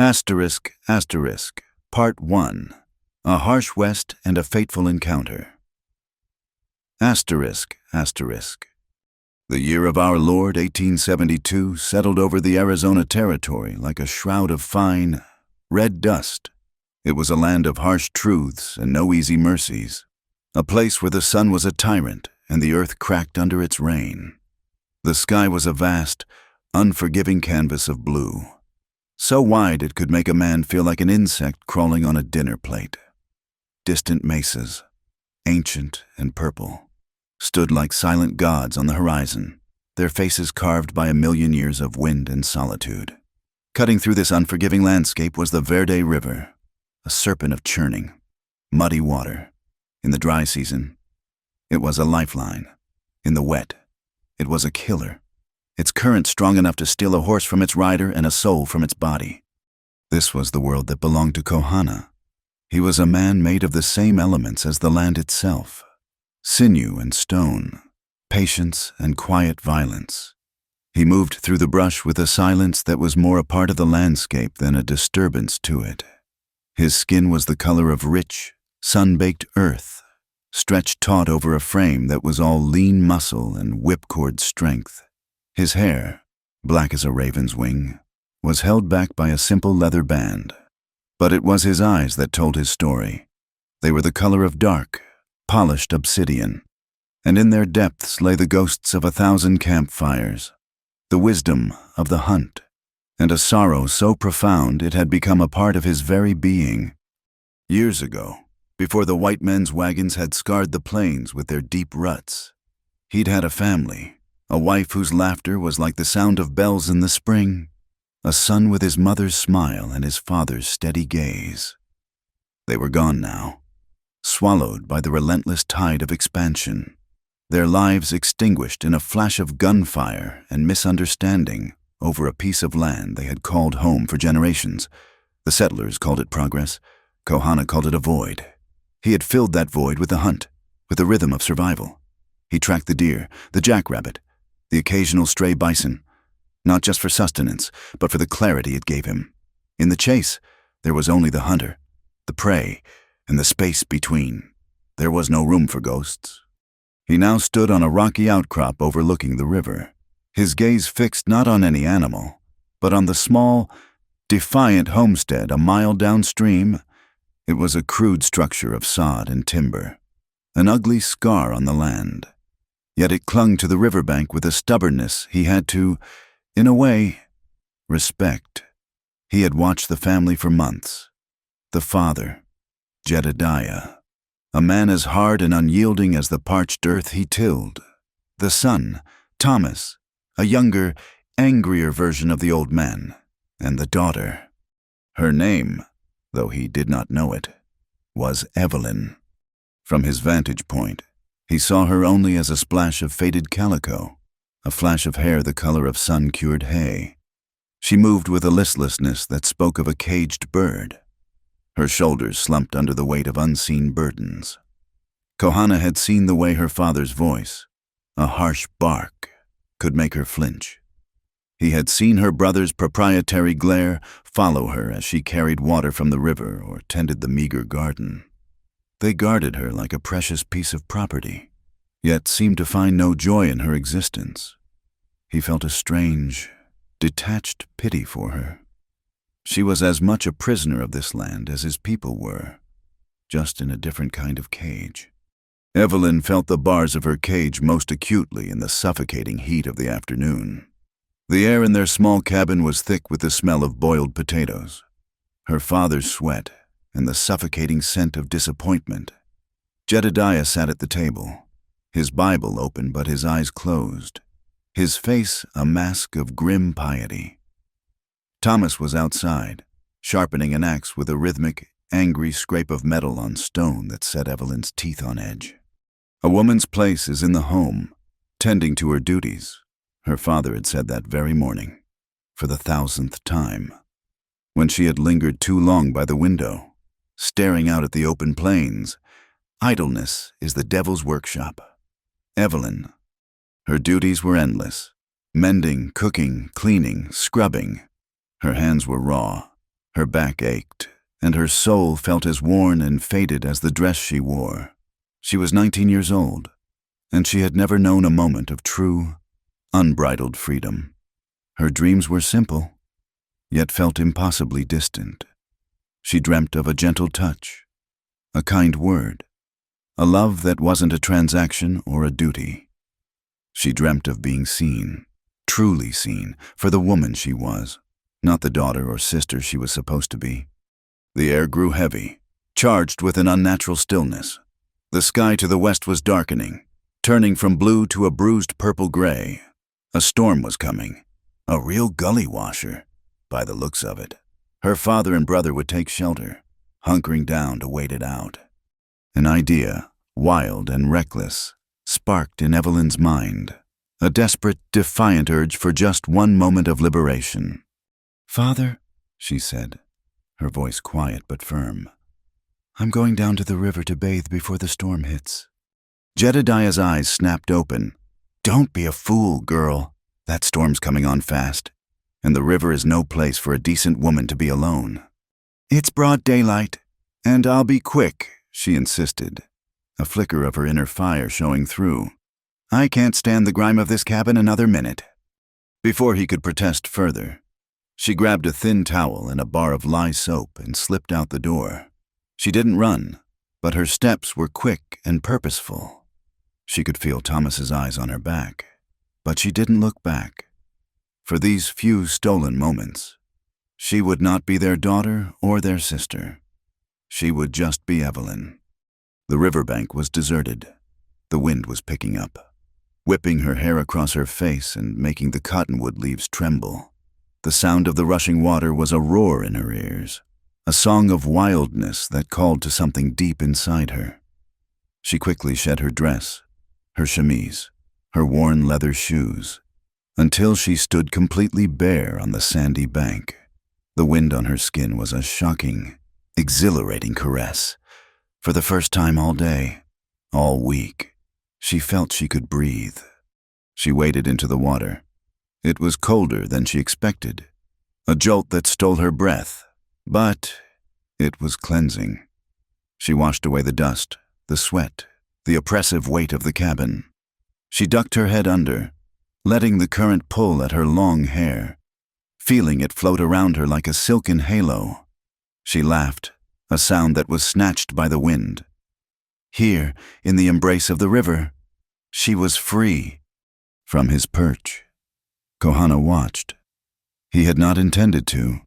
Asterisk, asterisk, Part 1. A Harsh West and a Fateful Encounter. Asterisk, asterisk. The year of our Lord, 1872, settled over the Arizona territory like a shroud of fine, red dust. It was a land of harsh truths and no easy mercies, a place where the sun was a tyrant and the earth cracked under its reign. The sky was a vast, unforgiving canvas of blue, so wide it could make a man feel like an insect crawling on a dinner plate. Distant mesas, ancient and purple, stood like silent gods on the horizon, their faces carved by a million years of wind and solitude. Cutting through this unforgiving landscape was the Verde River, a serpent of churning, muddy water. In the dry season, it was a lifeline. In the wet, it was a killer. Its current strong enough to steal a horse from its rider and a soul from its body. This was the world that belonged to Kohana. He was a man made of the same elements as the land itself: sinew and stone, patience and quiet violence. He moved through the brush with a silence that was more a part of the landscape than a disturbance to it. His skin was the color of rich, sun-baked earth, stretched taut over a frame that was all lean muscle and whipcord strength. His hair, black as a raven's wing, was held back by a simple leather band. But it was his eyes that told his story. They were the color of dark, polished obsidian, and in their depths lay the ghosts of 1,000 campfires, the wisdom of the hunt, and a sorrow so profound it had become a part of his very being. Years ago, before the white men's wagons had scarred the plains with their deep ruts, he'd had a family. A wife whose laughter was like the sound of bells in the spring, a son with his mother's smile and his father's steady gaze. They were gone now, swallowed by the relentless tide of expansion, their lives extinguished in a flash of gunfire and misunderstanding over a piece of land they had called home for generations. The settlers called it progress. Kohana called it a void. He had filled that void with the hunt, with the rhythm of survival. He tracked the deer, the jackrabbit, the occasional stray bison, not just for sustenance, but for the clarity it gave him. In the chase, there was only the hunter, the prey, and the space between. There was no room for ghosts. He now stood on a rocky outcrop overlooking the river, his gaze fixed not on any animal, but on the small, defiant homestead a mile downstream. It was a crude structure of sod and timber, an ugly scar on the land. Yet it clung to the riverbank with a stubbornness he had to, in a way, respect. He had watched the family for months. The father, Jedediah, a man as hard and unyielding as the parched earth he tilled. The son, Thomas, a younger, angrier version of the old man. And the daughter. Her name, though he did not know it, was Evelyn. From his vantage point, he saw her only as a splash of faded calico, a flash of hair the color of sun-cured hay. She moved with a listlessness that spoke of a caged bird. Her shoulders slumped under the weight of unseen burdens. Kohana had seen the way her father's voice, a harsh bark, could make her flinch. He had seen her brother's proprietary glare follow her as she carried water from the river or tended the meager garden. They guarded her like a precious piece of property, yet seemed to find no joy in her existence. He felt a strange, detached pity for her. She was as much a prisoner of this land as his people were, just in a different kind of cage. Evelyn felt the bars of her cage most acutely in the suffocating heat of the afternoon. The air in their small cabin was thick with the smell of boiled potatoes, her father's sweat, and the suffocating scent of disappointment. Jedediah sat at the table, his Bible open but his eyes closed, his face a mask of grim piety. Thomas was outside, sharpening an axe with a rhythmic, angry scrape of metal on stone that set Evelyn's teeth on edge. A woman's place is in the home, tending to her duties. Her father had said that very morning, for the 1,000th time, when she had lingered too long by the window, staring out at the open plains. Idleness is the devil's workshop. Evelyn. Her duties were endless. Mending, cooking, cleaning, scrubbing. Her hands were raw, Her back ached, and her soul felt as worn and faded as the dress she wore. She was 19 years old, and she had never known a moment of true, unbridled freedom. Her dreams were simple, yet felt impossibly distant. She dreamt of a gentle touch, a kind word, a love that wasn't a transaction or a duty. She dreamt of being seen, truly seen, for the woman she was, not the daughter or sister she was supposed to be. The air grew heavy, charged with an unnatural stillness. The sky to the west was darkening, turning from blue to a bruised purple-gray. A storm was coming, a real gully washer, by the looks of it. Her father and brother would take shelter, hunkering down to wait it out. An idea, wild and reckless, sparked in Evelyn's mind, a desperate, defiant urge for just one moment of liberation. "Father," she said, her voice quiet but firm, "I'm going down to the river to bathe before the storm hits." Jedediah's eyes snapped open. "Don't be a fool, girl. That storm's coming on fast, and the river is no place for a decent woman to be alone." "It's broad daylight, and I'll be quick," she insisted, a flicker of her inner fire showing through. "I can't stand the grime of this cabin another minute." Before he could protest further, she grabbed a thin towel and a bar of lye soap and slipped out the door. She didn't run, but her steps were quick and purposeful. She could feel Thomas's eyes on her back, but she didn't look back. For these few stolen moments, she would not be their daughter or their sister. She would just be Evelyn. The riverbank was deserted. The wind was picking up, whipping her hair across her face and making the cottonwood leaves tremble. The sound of the rushing water was a roar in her ears, a song of wildness that called to something deep inside her. She quickly shed her dress, her chemise, her worn leather shoes, until she stood completely bare on the sandy bank. The wind on her skin was a shocking, exhilarating caress. For the first time all day, all week, she felt she could breathe. She waded into the water. It was colder than she expected, a jolt that stole her breath, but it was cleansing. She washed away the dust, the sweat, the oppressive weight of the cabin. She ducked her head under, letting the current pull at her long hair, feeling it float around her like a silken halo. She laughed, a sound that was snatched by the wind. Here, in the embrace of the river, she was free. From his perch, Kohana watched. He had not intended to.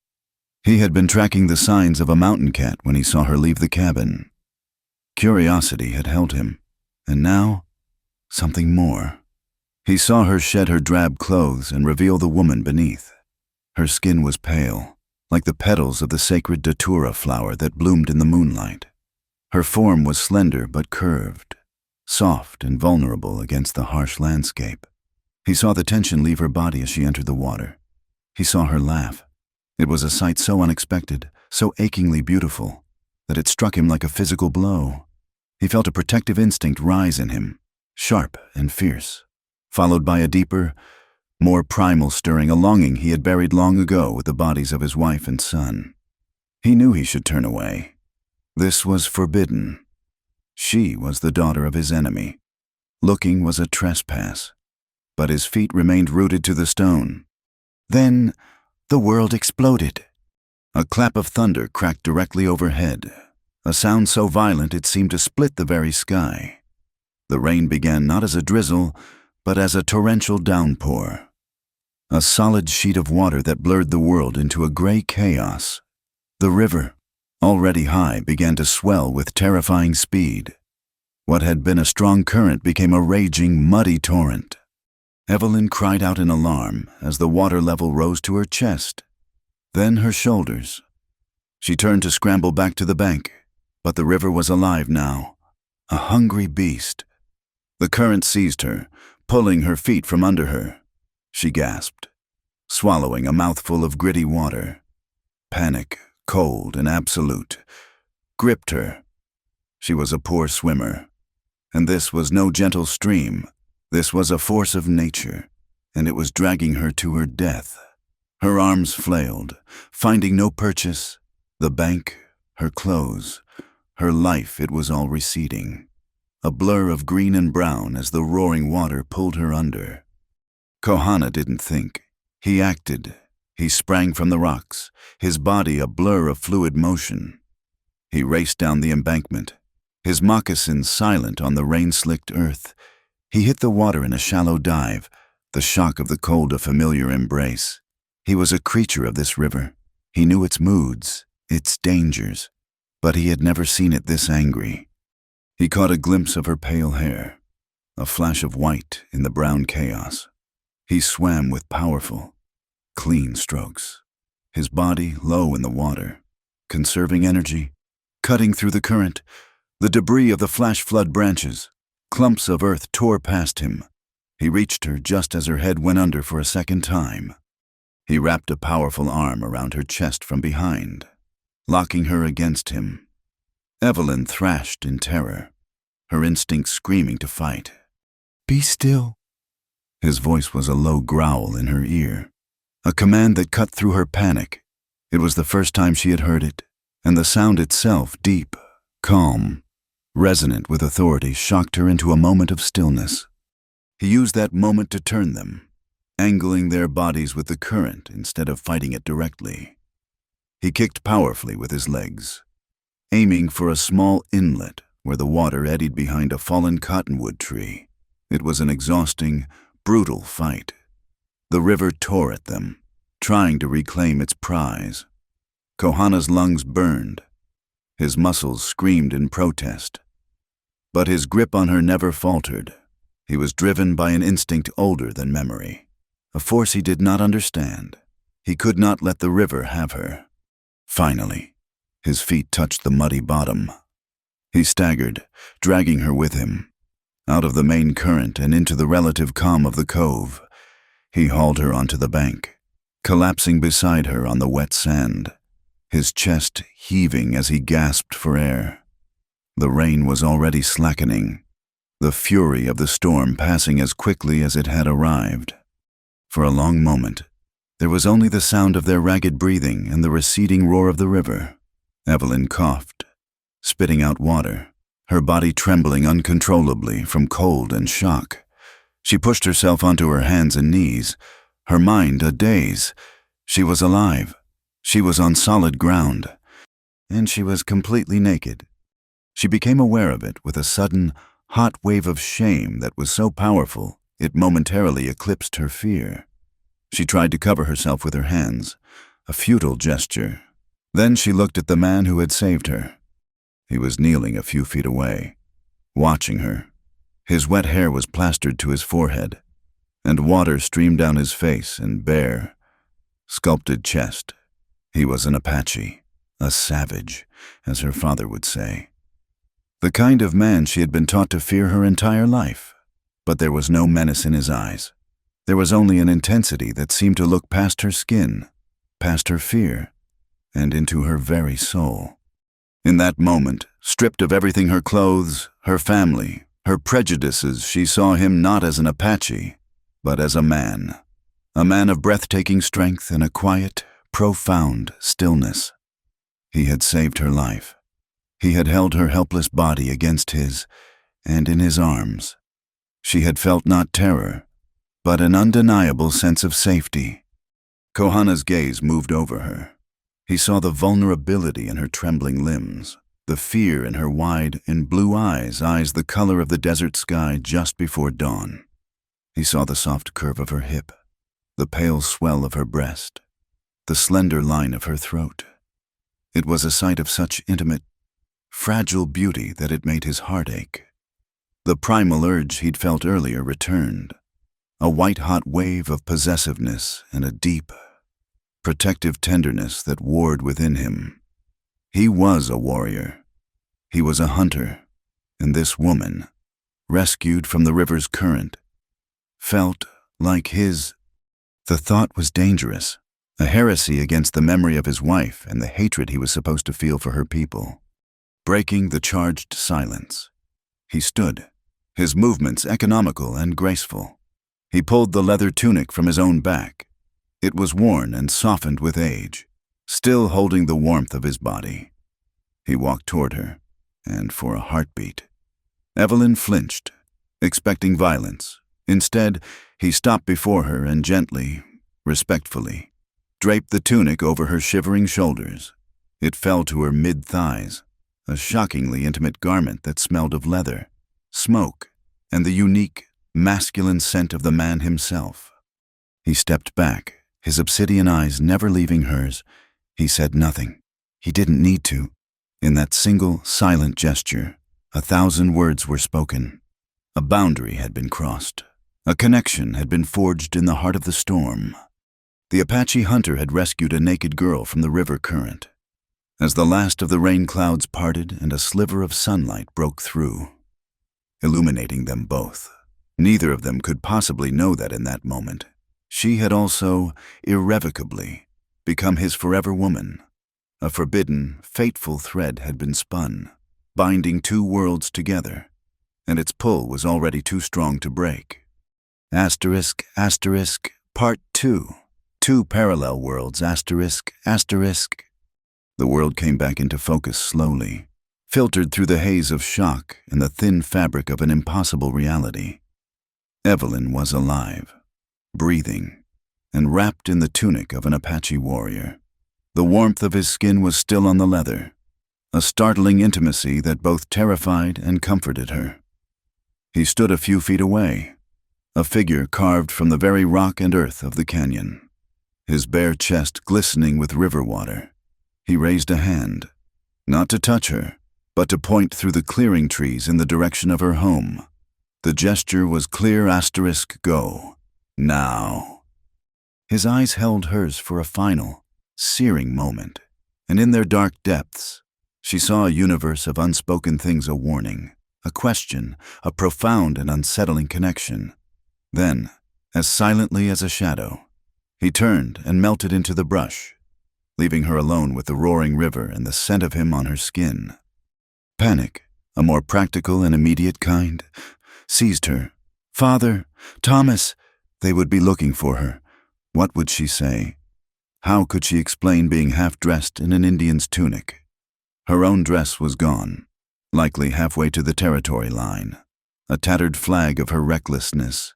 He had been tracking the signs of a mountain cat when he saw her leave the cabin. Curiosity had held him, and now, something more. He saw her shed her drab clothes and reveal the woman beneath. Her skin was pale, like the petals of the sacred datura flower that bloomed in the moonlight. Her form was slender but curved, soft and vulnerable against the harsh landscape. He saw the tension leave her body as she entered the water. He saw her laugh. It was a sight so unexpected, so achingly beautiful, that it struck him like a physical blow. He felt a protective instinct rise in him, sharp and fierce, followed by a deeper, more primal stirring, a longing he had buried long ago with the bodies of his wife and son. He knew he should turn away. This was forbidden. She was the daughter of his enemy. Looking was a trespass, but his feet remained rooted to the stone. Then the world exploded. A clap of thunder cracked directly overhead, a sound so violent it seemed to split the very sky. The rain began not as a drizzle, but as a torrential downpour. A solid sheet of water that blurred the world into a gray chaos. The river, already high, began to swell with terrifying speed. What had been a strong current became a raging, muddy torrent. Evelyn cried out in alarm as the water level rose to her chest, then her shoulders. She turned to scramble back to the bank, but the river was alive now, a hungry beast. The current seized her, pulling her feet from under her. She gasped, swallowing a mouthful of gritty water. Panic, cold and absolute, gripped her. She was a poor swimmer, and this was no gentle stream. This was a force of nature, and it was dragging her to her death. Her arms flailed, finding no purchase. The bank, her clothes, her life, it was all receding. A blur of green and brown as the roaring water pulled her under. Kohana didn't think. He acted. He sprang from the rocks, his body a blur of fluid motion. He raced down the embankment, his moccasins silent on the rain-slicked earth. He hit the water in a shallow dive, the shock of the cold a familiar embrace. He was a creature of this river. He knew its moods, its dangers, but he had never seen it this angry. He caught a glimpse of her pale hair, a flash of white in the brown chaos. He swam with powerful, clean strokes, his body low in the water, conserving energy, cutting through the current. The debris of the flash flood branches, clumps of earth tore past him. He reached her just as her head went under for a second time. He wrapped a powerful arm around her chest from behind, locking her against him. Evelyn thrashed in terror, her instinct screaming to fight. "Be still." His voice was a low growl in her ear, a command that cut through her panic. It was the first time she had heard it, and the sound itself, deep, calm, resonant with authority, shocked her into a moment of stillness. He used that moment to turn them, angling their bodies with the current instead of fighting it directly. He kicked powerfully with his legs, aiming for a small inlet where the water eddied behind a fallen cottonwood tree. It was an exhausting, brutal fight. The river tore at them, trying to reclaim its prize. Kohana's lungs burned. His muscles screamed in protest. But his grip on her never faltered. He was driven by an instinct older than memory, a force he did not understand. He could not let the river have her. Finally, his feet touched the muddy bottom. He staggered, dragging her with him. Out of the main current and into the relative calm of the cove, he hauled her onto the bank, collapsing beside her on the wet sand, his chest heaving as he gasped for air. The rain was already slackening, the fury of the storm passing as quickly as it had arrived. For a long moment, there was only the sound of their ragged breathing and the receding roar of the river. Evelyn coughed, spitting out water, her body trembling uncontrollably from cold and shock. She pushed herself onto her hands and knees, her mind a daze. She was alive. She was on solid ground. And she was completely naked. She became aware of it with a sudden, hot wave of shame that was so powerful it momentarily eclipsed her fear. She tried to cover herself with her hands, a futile gesture. Then she looked at the man who had saved her. He was kneeling a few feet away, watching her. His wet hair was plastered to his forehead, and water streamed down his face and bare, sculpted chest. He was an Apache, a savage, as her father would say. The kind of man she had been taught to fear her entire life. But there was no menace in his eyes. There was only an intensity that seemed to look past her skin, past her fear, and into her very soul. In that moment, stripped of everything, her clothes, her family, her prejudices, she saw him not as an Apache, but as a man of breathtaking strength and a quiet, profound stillness. He had saved her life. He had held her helpless body against his, and in his arms. She had felt not terror, but an undeniable sense of safety. Kohana's gaze moved over her. He saw the vulnerability in her trembling limbs, the fear in her wide and blue eyes the color of the desert sky just before dawn. He saw the soft curve of her hip, the pale swell of her breast, the slender line of her throat. It was a sight of such intimate, fragile beauty that it made his heart ache. The primal urge he'd felt earlier returned, a white-hot wave of possessiveness and a deep, protective tenderness that warred within him. He was a warrior. He was a hunter, and this woman, rescued from the river's current, felt like his. The thought was dangerous, a heresy against the memory of his wife and the hatred he was supposed to feel for her people. Breaking the charged silence, he stood, his movements economical and graceful. He pulled the leather tunic from his own back, It was worn and softened with age, still holding the warmth of his body. He walked toward her, and for a heartbeat. Evelyn flinched, expecting violence. Instead, he stopped before her and gently, respectfully, draped the tunic over her shivering shoulders. It fell to her mid-thighs, a shockingly intimate garment that smelled of leather, smoke, and the unique, masculine scent of the man himself. He stepped back, his obsidian eyes never leaving hers. He said nothing. He didn't need to. In that single, silent gesture, 1,000 words were spoken. A boundary had been crossed. A connection had been forged in the heart of the storm. The Apache hunter had rescued a naked girl from the river current. As the last of the rain clouds parted and a sliver of sunlight broke through, illuminating them both, neither of them could possibly know that in that moment, she had also, irrevocably, become his forever woman. A forbidden, fateful thread had been spun, binding two worlds together, and its pull was already too strong to break. Asterisk, asterisk, Part 2. Two parallel worlds, asterisk, asterisk. The world came back into focus slowly, filtered through the haze of shock and the thin fabric of an impossible reality. Evelyn was alive, breathing, and wrapped in the tunic of an Apache warrior. The warmth of his skin was still on the leather, a startling intimacy that both terrified and comforted her. He stood a few feet away, a figure carved from the very rock and earth of the canyon, his bare chest glistening with river water. He raised a hand, not to touch her, but to point through the clearing trees in the direction of her home. The gesture was clear asterisk go. Now. His eyes held hers for a final, searing moment, and in their dark depths, she saw a universe of unspoken things, a warning, a question, a profound and unsettling connection. Then, as silently as a shadow, he turned and melted into the brush, leaving her alone with the roaring river and the scent of him on her skin. Panic, a more practical and immediate kind, seized her. Father, Thomas, they would be looking for her. What would she say? How could she explain being half-dressed in an Indian's tunic? Her own dress was gone, likely halfway to the territory line, a tattered flag of her recklessness.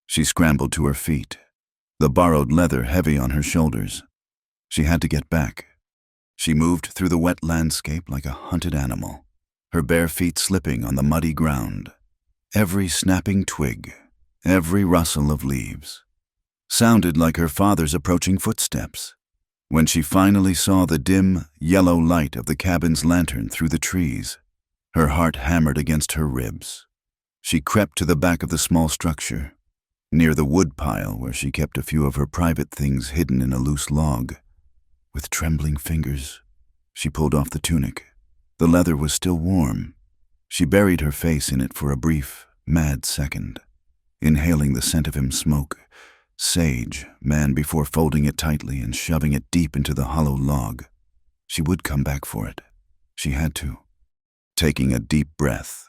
She scrambled to her feet, the borrowed leather heavy on her shoulders. She had to get back. She moved through the wet landscape like a hunted animal, her bare feet slipping on the muddy ground. Every snapping twig, every rustle of leaves, sounded like her father's approaching footsteps. When she finally saw the dim, yellow light of the cabin's lantern through the trees, her heart hammered against her ribs. She crept to the back of the small structure, near the wood pile where she kept a few of her private things hidden in a loose log. With trembling fingers, she pulled off the tunic. The leather was still warm. She buried her face in it for a brief, mad second, inhaling the scent of him smoke, sage, man, before folding it tightly and shoving it deep into the hollow log. She would come back for it. She had to. Taking a deep breath,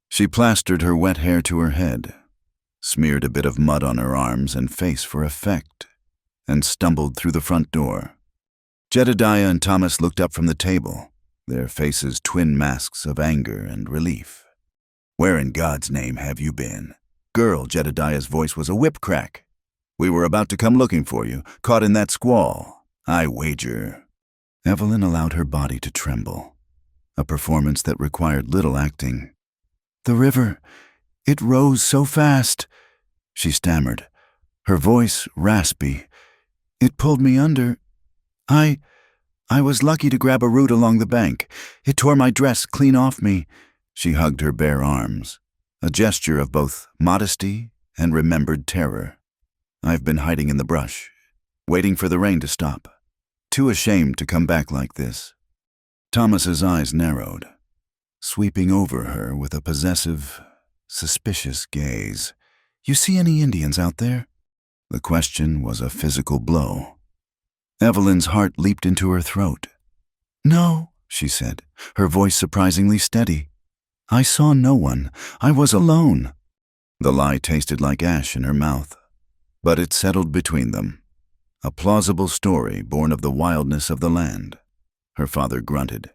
she plastered her wet hair to her head, smeared a bit of mud on her arms and face for effect, and stumbled through the front door. Jedediah and Thomas looked up from the table, their faces twin masks of anger and relief. "Where in God's name have you been?" "Girl," Jedediah's voice was a whip crack. "We were about to come looking for you, caught in that squall. I wager." Evelyn allowed her body to tremble, a performance that required little acting. "The river, it rose so fast," she stammered, her voice raspy. "It pulled me under. I was lucky to grab a root along the bank. It tore my dress clean off me." She hugged her bare arms, a gesture of both modesty and remembered terror. "I've been hiding in the brush, waiting for the rain to stop. Too ashamed to come back like this." Thomas's eyes narrowed, sweeping over her with a possessive, suspicious gaze. "You see any Indians out there?" The question was a physical blow. Evelyn's heart leaped into her throat. "No," she said, her voice surprisingly steady. "I saw no one. I was alone." The lie tasted like ash in her mouth, but it settled between them. a plausible story born of the wildness of the land. Her father grunted,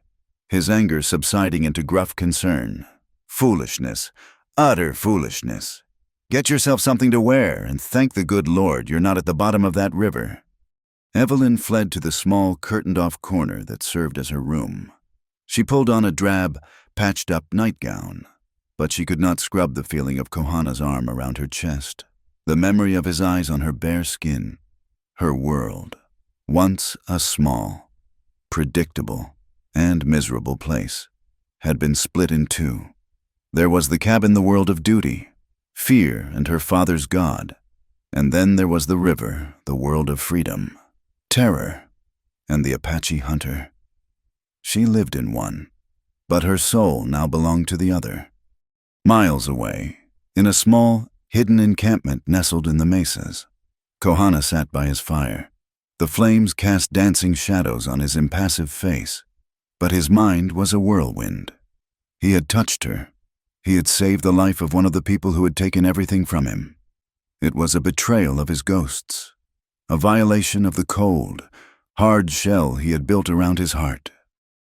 his anger subsiding into gruff concern. Foolishness, utter foolishness. Get yourself something to wear and thank the good Lord you're not at the bottom of that river. Evelyn fled to the small, curtained-off corner that served as her room. She pulled on a drab, patched-up nightgown, but she could not scrub the feeling of Kohana's arm around her chest, the memory of his eyes on her bare skin. Her world, once a small, predictable, and miserable place, had been split in two. There was the cabin, the world of duty, fear, and her father's God. And then there was the river, the world of freedom, terror, and the Apache hunter. She lived in one, but her soul now belonged to the other. Miles away, in a small, hidden encampment nestled in the mesas, Kohana sat by his fire. The flames cast dancing shadows on his impassive face, but his mind was a whirlwind. He had touched her. He had saved the life of one of the people who had taken everything from him. It was a betrayal of his ghosts, a violation of the cold, hard shell he had built around his heart.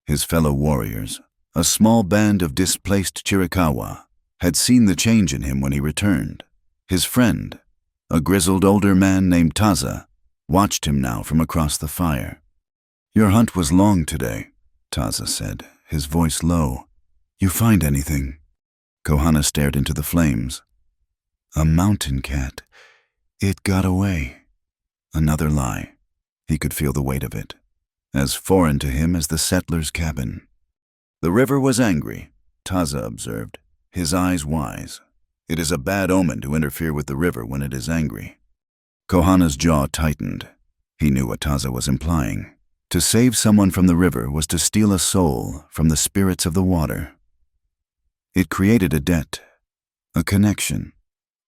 His fellow warriors, a small band of displaced Chiricahua, had seen the change in him when he returned. His friend, a grizzled older man named Taza, watched him now from across the fire. "Your hunt was long today," Taza said, his voice low. "You find anything?" Kohana stared into the flames. "A mountain cat. It got away." Another lie. He could feel the weight of it, as foreign to him as the settler's cabin. The river was angry, Taza observed, his eyes wise. It is a bad omen to interfere with the river when it is angry. Kohana's jaw tightened. He knew what Taza was implying. To save someone from the river was to steal a soul from the spirits of the water. It created a debt, a connection.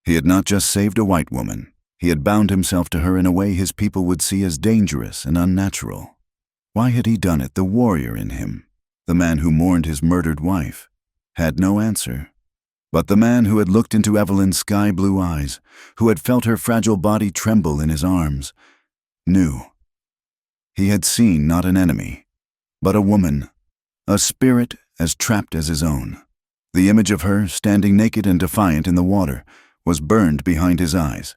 He had not just saved a white woman. He had bound himself to her in a way his people would see as dangerous and unnatural. Why had he done it? The warrior in him, the man who mourned his murdered wife, had no answer. But the man who had looked into Evelyn's sky-blue eyes, who had felt her fragile body tremble in his arms, knew. He had seen not an enemy, but a woman, a spirit as trapped as his own. The image of her, standing naked and defiant in the water, was burned behind his eyes,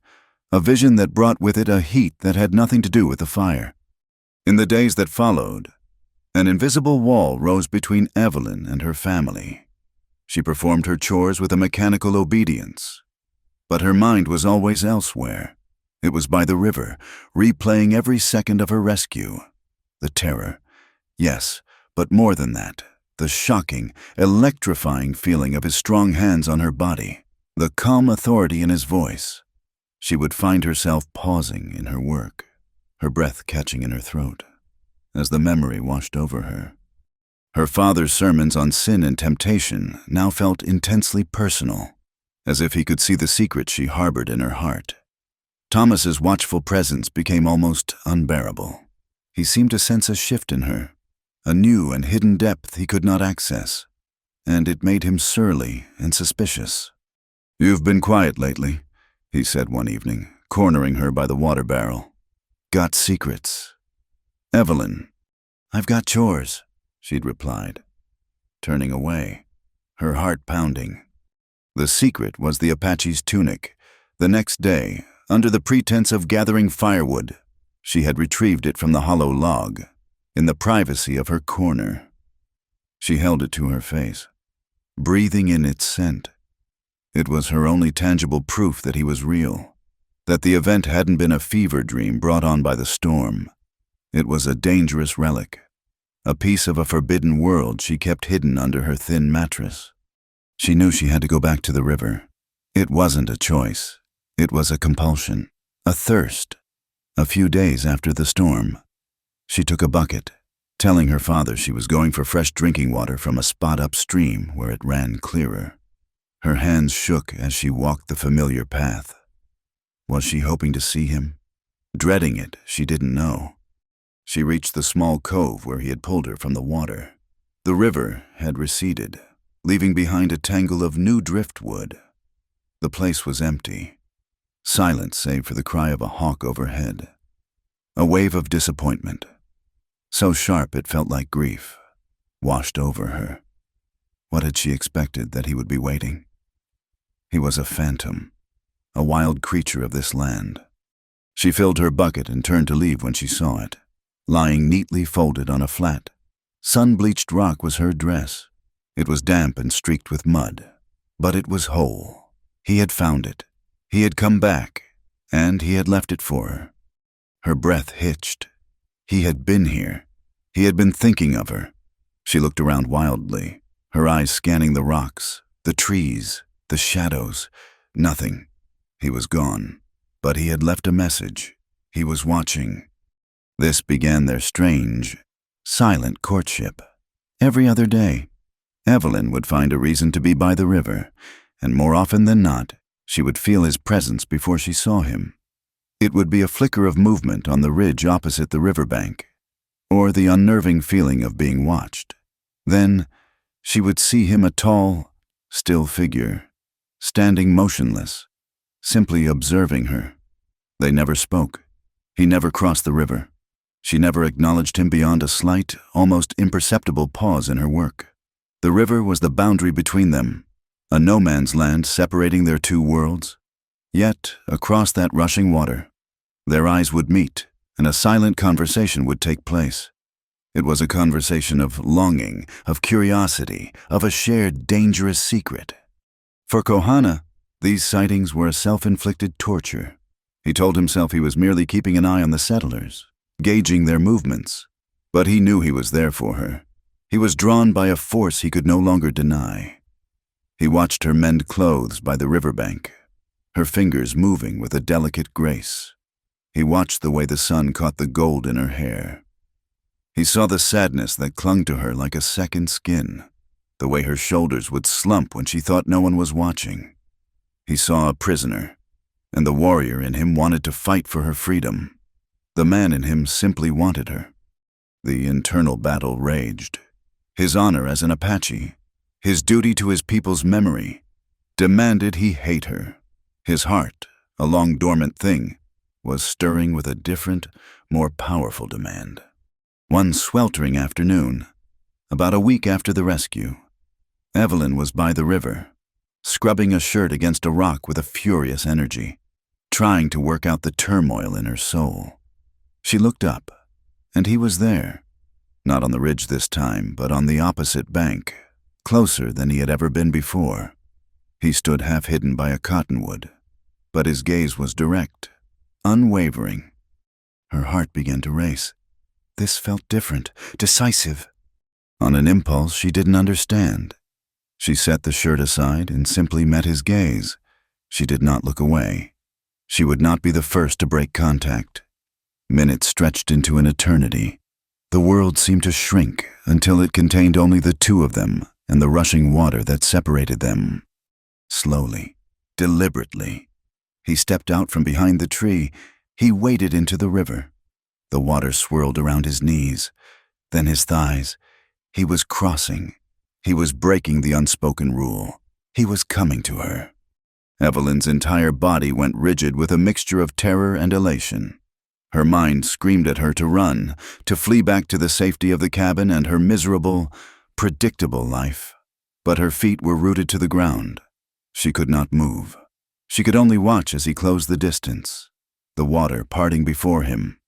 a vision that brought with it a heat that had nothing to do with the fire. In the days that followed, an invisible wall rose between Evelyn and her family. She performed her chores with a mechanical obedience, but her mind was always elsewhere. It was by the river, replaying every second of her rescue. The terror, yes, but more than that, the shocking, electrifying feeling of his strong hands on her body, the calm authority in his voice. She would find herself pausing in her work, her breath catching in her throat, as the memory washed over her. Her father's sermons on sin and temptation now felt intensely personal, as if he could see the secret she harbored in her heart. Thomas's watchful presence became almost unbearable. He seemed to sense a shift in her, a new and hidden depth he could not access, and it made him surly and suspicious. "You've been quiet lately," he said one evening, cornering her by the water barrel. "Got secrets?" "Evelyn." "I've got chores," she'd replied, turning away, her heart pounding. The secret was the Apache's tunic. The next day, under the pretense of gathering firewood, she had retrieved it from the hollow log, in the privacy of her corner. She held it to her face, breathing in its scent. It was her only tangible proof that he was real, that the event hadn't been a fever dream brought on by the storm. It was a dangerous relic, a piece of a forbidden world she kept hidden under her thin mattress. She knew she had to go back to the river. It wasn't a choice. It was a compulsion, a thirst. A few days after the storm, she took a bucket, telling her father she was going for fresh drinking water from a spot upstream where it ran clearer. Her hands shook as she walked the familiar path. Was she hoping to see him? Dreading it, she didn't know. She reached the small cove where he had pulled her from the water. The river had receded, leaving behind a tangle of new driftwood. The place was empty, silent save for the cry of a hawk overhead. A wave of disappointment, so sharp it felt like grief, washed over her. What had she expected that he would be waiting? He was a phantom, a wild creature of this land. She filled her bucket and turned to leave when she saw it. Lying neatly folded on a flat, sun-bleached rock was her dress. It was damp and streaked with mud, but it was whole. He had found it. He had come back, and he had left it for her. Her breath hitched. He had been here. He had been thinking of her. She looked around wildly, her eyes scanning the rocks, the trees, the shadows. Nothing. He was gone. But he had left a message. He was watching. This began their strange, silent courtship. Every other day, Evelyn would find a reason to be by the river, and more often than not, she would feel his presence before she saw him. It would be a flicker of movement on the ridge opposite the riverbank, or the unnerving feeling of being watched. Then she would see him, a tall, still figure, standing motionless, simply observing her. They never spoke. He never crossed the river. She never acknowledged him beyond a slight, almost imperceptible pause in her work. The river was the boundary between them, a no-man's land separating their two worlds. Yet, across that rushing water, their eyes would meet, and a silent conversation would take place. It was a conversation of longing, of curiosity, of a shared dangerous secret. For Kohana, these sightings were a self-inflicted torture. He told himself he was merely keeping an eye on the settlers, gauging their movements, but he knew he was there for her. He was drawn by a force he could no longer deny. He watched her mend clothes by the riverbank, her fingers moving with a delicate grace. He watched the way the sun caught the gold in her hair. He saw the sadness that clung to her like a second skin, the way her shoulders would slump when she thought no one was watching. He saw a prisoner, and the warrior in him wanted to fight for her freedom. The man in him simply wanted her. The internal battle raged. His honor as an Apache, his duty to his people's memory, demanded he hate her. His heart, a long dormant thing, was stirring with a different, more powerful demand. One sweltering afternoon, about a week after the rescue, Evelyn was by the river, scrubbing a shirt against a rock with a furious energy, trying to work out the turmoil in her soul. She looked up, and he was there, not on the ridge this time, but on the opposite bank, closer than he had ever been before. He stood half hidden by a cottonwood, but his gaze was direct, unwavering. Her heart began to race. This felt different, decisive. On an impulse she didn't understand. She set the shirt aside and simply met his gaze. She did not look away. She would not be the first to break contact. Minutes stretched into an eternity. The world seemed to shrink until it contained only the two of them and the rushing water that separated them. Slowly, deliberately, he stepped out from behind the tree. He waded into the river. The water swirled around his knees, then his thighs. He was crossing. He was breaking the unspoken rule. He was coming to her. Evelyn's entire body went rigid with a mixture of terror and elation. Her mind screamed at her to run, to flee back to the safety of the cabin and her miserable, predictable life. But her feet were rooted to the ground. She could not move. She could only watch as he closed the distance, the water parting before him.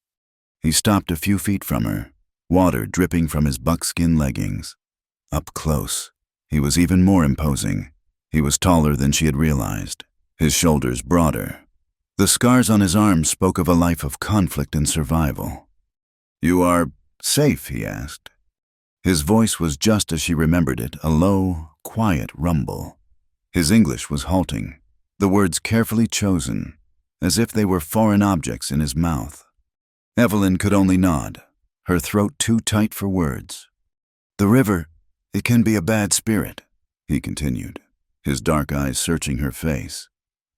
He stopped a few feet from her, water dripping from his buckskin leggings. Up close, he was even more imposing. He was taller than she had realized, his shoulders broader. The scars on his arms spoke of a life of conflict and survival. "You are safe?" he asked. His voice was just as she remembered it, a low, quiet rumble. His English was halting, the words carefully chosen, as if they were foreign objects in his mouth. Evelyn could only nod, her throat too tight for words. "The river, it can be a bad spirit," he continued, his dark eyes searching her face.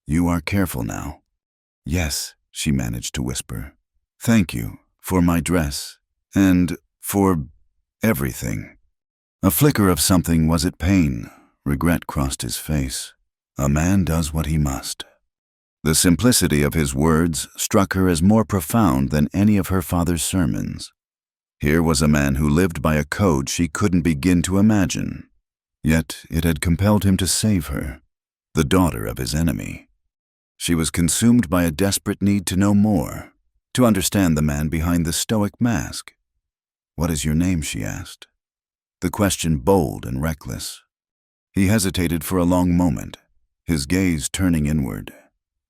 "You are careful now." "Yes," she managed to whisper. "Thank you for my dress and for everything." A flicker of something, was it pain? Regret crossed his face. A man does what he must. The simplicity of his words struck her as more profound than any of her father's sermons. Here was a man who lived by a code she couldn't begin to imagine. Yet it had compelled him to save her, the daughter of his enemy. She was consumed by a desperate need to know more, to understand the man behind the stoic mask. "What is your name?" she asked. The question bold and reckless. He hesitated for a long moment, his gaze turning inward.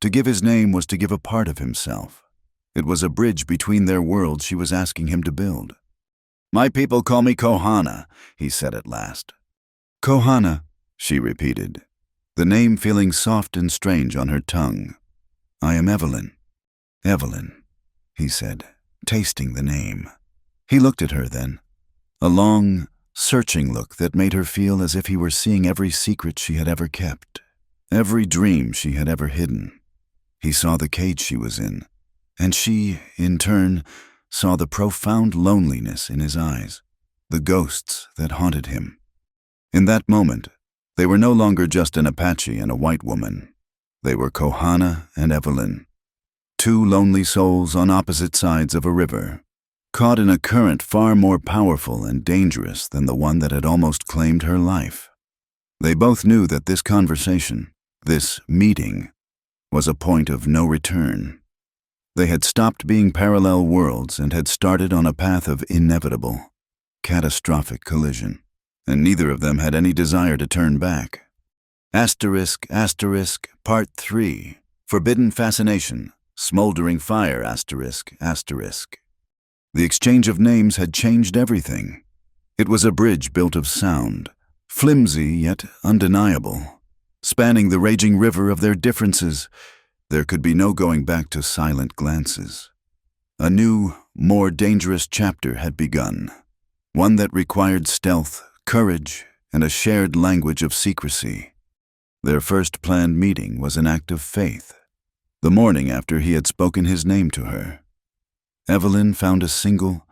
To give his name was to give a part of himself. It was a bridge between their worlds she was asking him to build. "My people call me Kohana," he said at last. "Kohana," she repeated, the name feeling soft and strange on her tongue. "I am Evelyn." "Evelyn," he said, tasting the name. He looked at her then, a long, searching look that made her feel as if he were seeing every secret she had ever kept, every dream she had ever hidden. He saw the cage she was in, and she, in turn, saw the profound loneliness in his eyes, the ghosts that haunted him. In that moment, they were no longer just an Apache and a white woman. They were Kohana and Evelyn, two lonely souls on opposite sides of a river, caught in a current far more powerful and dangerous than the one that had almost claimed her life. They both knew that this conversation, this meeting, was a point of no return. They had stopped being parallel worlds and had started on a path of inevitable, catastrophic collision, and neither of them had any desire to turn back. **, Part 3, Forbidden Fascination, Smoldering Fire, **. The exchange of names had changed everything. It was a bridge built of sound, flimsy yet undeniable. Spanning the raging river of their differences, there could be no going back to silent glances. A new, more dangerous chapter had begun, one that required stealth, courage, and a shared language of secrecy. Their first planned meeting was an act of faith, the morning after he had spoken his name to her. Evelyn found a single,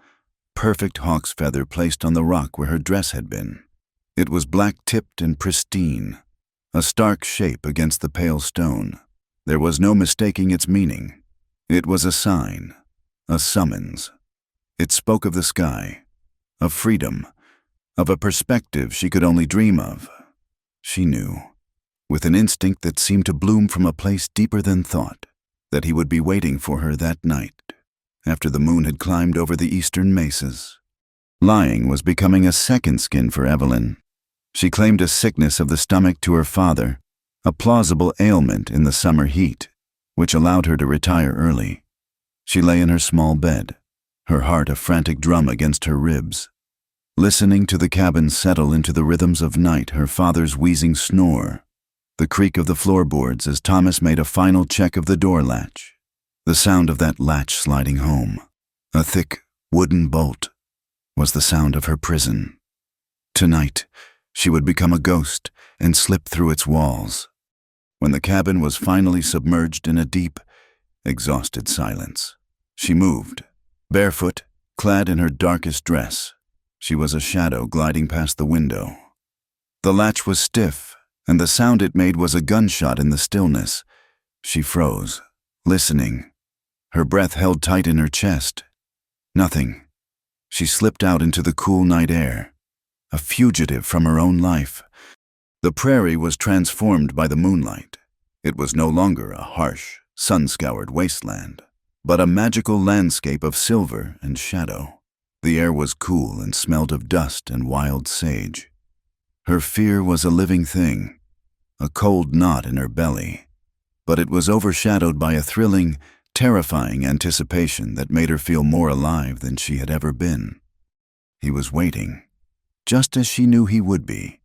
perfect hawk's feather placed on the rock where her dress had been. It was black-tipped and pristine, a stark shape against the pale stone. There was no mistaking its meaning. It was a sign, a summons. It spoke of the sky, of freedom, of a perspective she could only dream of. She knew, with an instinct that seemed to bloom from a place deeper than thought, that he would be waiting for her that night, after the moon had climbed over the eastern mesas. Lying was becoming a second skin for Evelyn. She claimed a sickness of the stomach to her father, a plausible ailment in the summer heat, which allowed her to retire early. She lay in her small bed, her heart a frantic drum against her ribs, listening to the cabin settle into the rhythms of night, her father's wheezing snore, the creak of the floorboards as Thomas made a final check of the door latch, the sound of that latch sliding home, a thick wooden bolt, was the sound of her prison. Tonight, she would become a ghost and slip through its walls. When the cabin was finally submerged in a deep, exhausted silence, she moved, barefoot, clad in her darkest dress. She was a shadow gliding past the window. The latch was stiff, and the sound it made was a gunshot in the stillness. She froze, listening, her breath held tight in her chest. Nothing. She slipped out into the cool night air, a fugitive from her own life. The prairie was transformed by the moonlight. It was no longer a harsh, sun-scoured wasteland, but a magical landscape of silver and shadow. The air was cool and smelled of dust and wild sage. Her fear was a living thing, a cold knot in her belly, but it was overshadowed by a thrilling, terrifying anticipation that made her feel more alive than she had ever been. He was waiting, just as she knew he would be.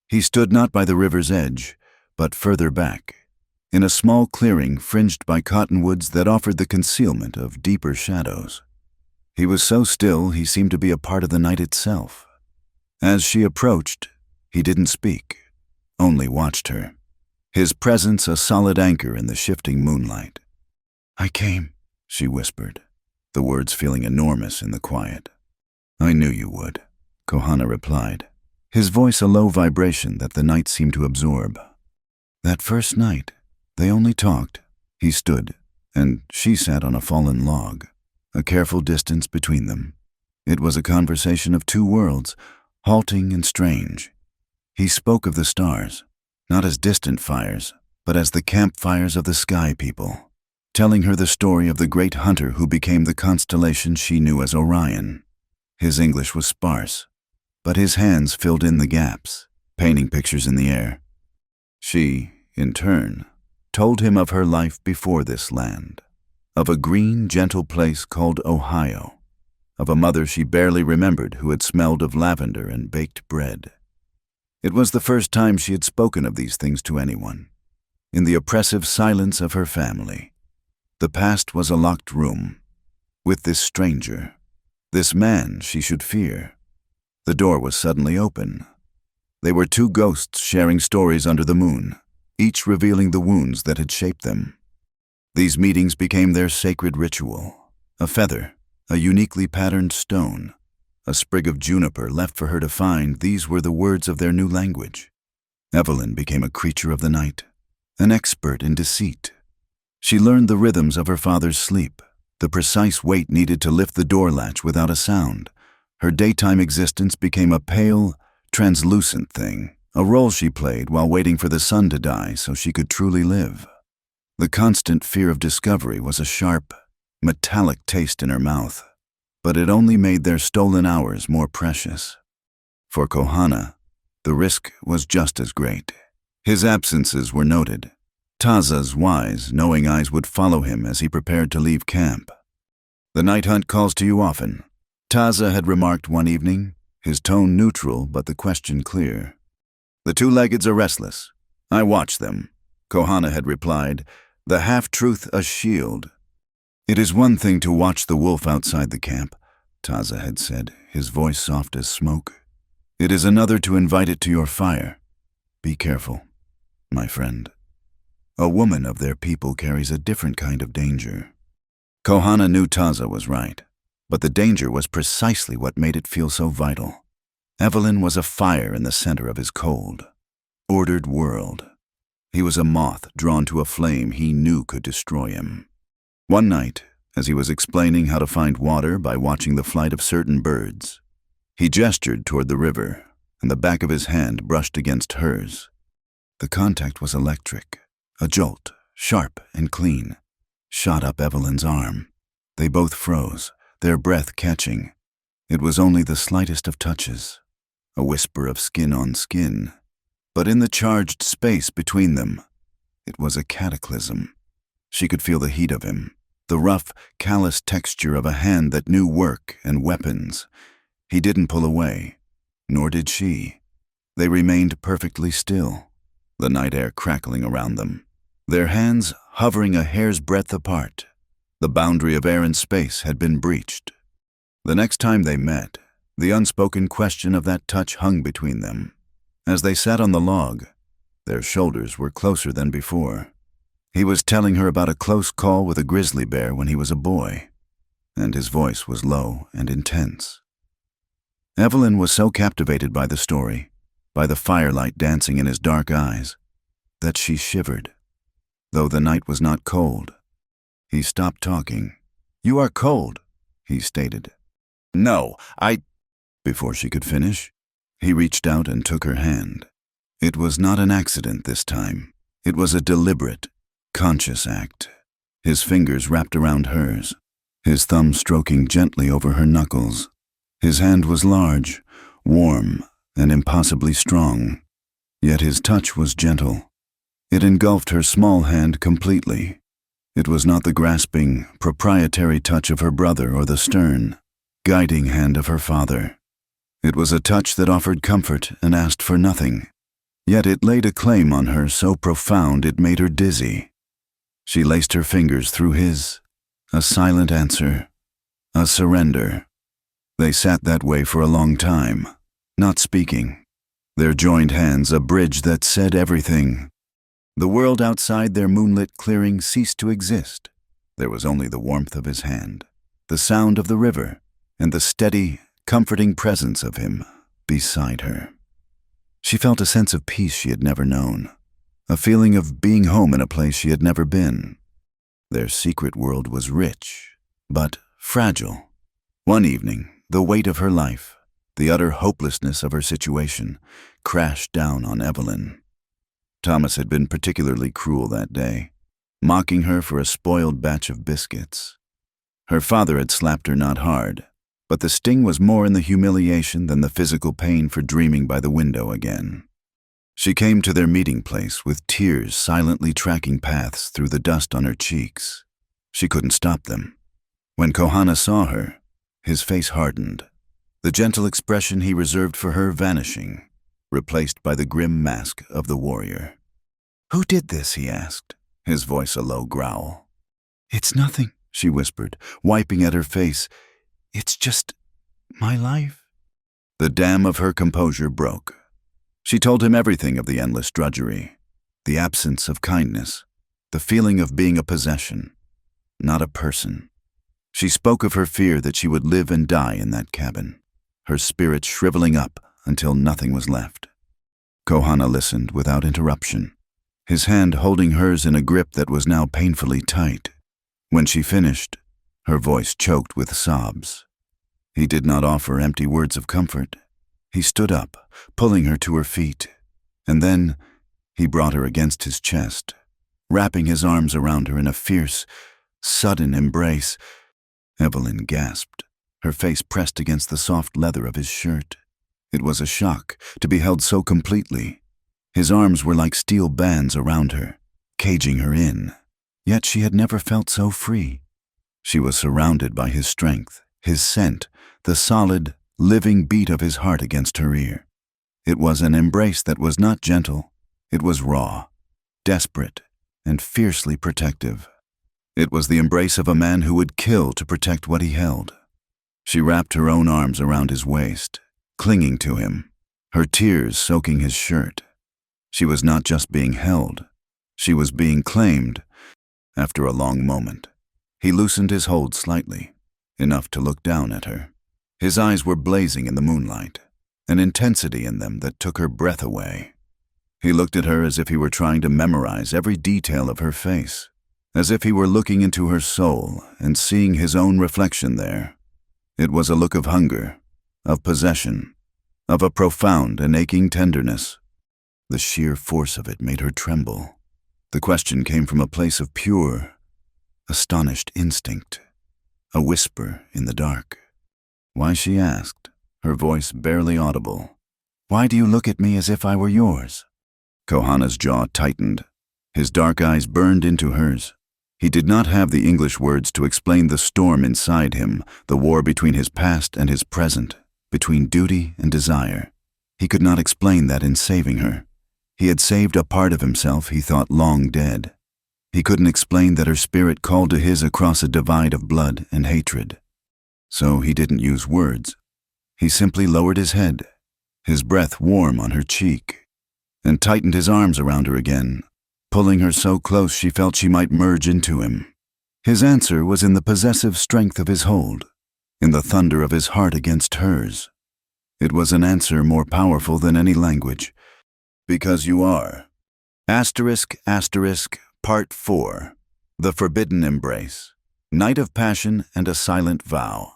He stood not by the river's edge, but further back, in a small clearing fringed by cottonwoods that offered the concealment of deeper shadows. He was so still he seemed to be a part of the night itself. As she approached, he didn't speak, only watched her, his presence a solid anchor in the shifting moonlight. "I came," she whispered, the words feeling enormous in the quiet. "I knew you would," Kohana replied, his voice a low vibration that the night seemed to absorb. "That first night, they only talked," He stood, and she sat on a fallen log, a careful distance between them. It was a conversation of two worlds, halting and strange. He spoke of the stars, not as distant fires, but as the campfires of the sky people, telling her the story of the great hunter who became the constellation she knew as Orion. His English was sparse, but his hands filled in the gaps, painting pictures in the air. She, in turn, told him of her life before this land, of a green, gentle place called Ohio, of a mother she barely remembered who had smelled of lavender and baked bread. It was the first time she had spoken of these things to anyone. In the oppressive silence of her family, the past was a locked room, with this stranger, this man she should fear. The door was suddenly open. They were two ghosts sharing stories under the moon, each revealing the wounds that had shaped them. These meetings became their sacred ritual. A feather, a uniquely patterned stone, a sprig of juniper left for her to find, these were the words of their new language. Evelyn became a creature of the night, an expert in deceit. She learned the rhythms of her father's sleep, the precise weight needed to lift the door latch without a sound. Her daytime existence became a pale, translucent thing, a role she played while waiting for the sun to die so she could truly live. The constant fear of discovery was a sharp, metallic taste in her mouth, but it only made their stolen hours more precious. For Kohana, the risk was just as great. His absences were noted. Taza's wise, knowing eyes would follow him as he prepared to leave camp. "The night hunt calls to you often," Taza had remarked one evening, his tone neutral but the question clear. "The two-leggeds are restless. I watch them," Kohana had replied, the half-truth a shield. "It is one thing to watch the wolf outside the camp," Taza had said, his voice soft as smoke. "It is another to invite it to your fire. Be careful, my friend. A woman of their people carries a different kind of danger." Kohana knew Taza was right, but the danger was precisely what made it feel so vital. Evelyn was a fire in the center of his cold, ordered world. He was a moth drawn to a flame he knew could destroy him. One night, as he was explaining how to find water by watching the flight of certain birds, he gestured toward the river, and the back of his hand brushed against hers. The contact was electric. A jolt, sharp and clean, shot up Evelyn's arm. They both froze, their breath catching. It was only the slightest of touches, a whisper of skin on skin. But in the charged space between them, it was a cataclysm. She could feel the heat of him, the rough, callous texture of a hand that knew work and weapons. He didn't pull away, nor did she. They remained perfectly still, the night air crackling around them, their hands hovering a hair's breadth apart. The boundary of air and space had been breached. The next time they met, the unspoken question of that touch hung between them. As they sat on the log, their shoulders were closer than before. He was telling her about a close call with a grizzly bear when he was a boy, and his voice was low and intense. Evelyn was so captivated by the story, by the firelight dancing in his dark eyes, that she shivered, though the night was not cold. He stopped talking. "You are cold," he stated. "No, Before she could finish, he reached out and took her hand. It was not an accident this time. It was a deliberate, conscious act. His fingers wrapped around hers, his thumb stroking gently over her knuckles. His hand was large, warm, and impossibly strong, yet his touch was gentle. It engulfed her small hand completely. It was not the grasping, proprietary touch of her brother or the stern, guiding hand of her father. It was a touch that offered comfort and asked for nothing, yet it laid a claim on her so profound it made her dizzy. She laced her fingers through his, a silent answer, a surrender. They sat that way for a long time, not speaking, their joined hands a bridge that said everything. The world outside their moonlit clearing ceased to exist. There was only the warmth of his hand, the sound of the river, and the steady, comforting presence of him beside her. She felt a sense of peace she had never known, a feeling of being home in a place she had never been. Their secret world was rich, but fragile. One evening, the weight of her life, the utter hopelessness of her situation, crashed down on Evelyn. Thomas had been particularly cruel that day, mocking her for a spoiled batch of biscuits. Her father had slapped her not hard, but the sting was more in the humiliation than the physical pain for dreaming by the window again. She came to their meeting place with tears silently tracking paths through the dust on her cheeks. She couldn't stop them. When Kohana saw her, his face hardened, the gentle expression he reserved for her vanishing, replaced by the grim mask of the warrior. "Who did this?" he asked, his voice a low growl. "It's nothing," she whispered, wiping at her face. "It's just my life." The dam of her composure broke. She told him everything of the endless drudgery, the absence of kindness, the feeling of being a possession, not a person. She spoke of her fear that she would live and die in that cabin, her spirit shriveling up until nothing was left. Kohana listened without interruption, his hand holding hers in a grip that was now painfully tight. When she finished, her voice choked with sobs. He did not offer empty words of comfort. He stood up, pulling her to her feet, and then he brought her against his chest, wrapping his arms around her in a fierce, sudden embrace. Evelyn gasped, her face pressed against the soft leather of his shirt. It was a shock to be held so completely. His arms were like steel bands around her, caging her in. Yet she had never felt so free. She was surrounded by his strength, his scent, the solid, living beat of his heart against her ear. It was an embrace that was not gentle. It was raw, desperate, and fiercely protective. It was the embrace of a man who would kill to protect what he held. She wrapped her own arms around his waist, clinging to him, her tears soaking his shirt. She was not just being held. She was being claimed. After a long moment, he loosened his hold slightly, enough to look down at her. His eyes were blazing in the moonlight, an intensity in them that took her breath away. He looked at her as if he were trying to memorize every detail of her face, as if he were looking into her soul and seeing his own reflection there. It was a look of hunger, of possession, of a profound and aching tenderness. The sheer force of it made her tremble. The question came from a place of pure, astonished instinct, a whisper in the dark. "Why?" she asked, her voice barely audible. "Why do you look at me as if I were yours?" Kohana's jaw tightened. His dark eyes burned into hers. He did not have the English words to explain the storm inside him, the war between his past and his present, between duty and desire. He could not explain that in saving her. He had saved a part of himself he thought long dead. He couldn't explain that her spirit called to his across a divide of blood and hatred. So he didn't use words. He simply lowered his head, his breath warm on her cheek, and tightened his arms around her again, pulling her so close she felt she might merge into him. His answer was in the possessive strength of his hold, in the thunder of his heart against hers. It was an answer more powerful than any language. "Because you are." Part 4. The Forbidden Embrace. Night of Passion and a Silent Vow.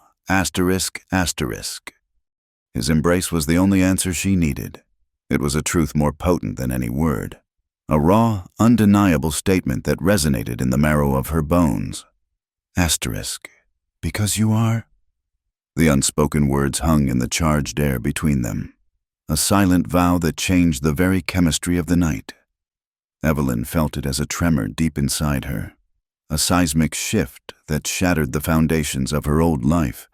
His embrace was the only answer she needed. It was a truth more potent than any word. A raw, undeniable statement that resonated in the marrow of her bones. Because you are. The unspoken words hung in the charged air between them. A silent vow that changed the very chemistry of the night. Evelyn felt it as a tremor deep inside her. A seismic shift that shattered the foundations of her old life.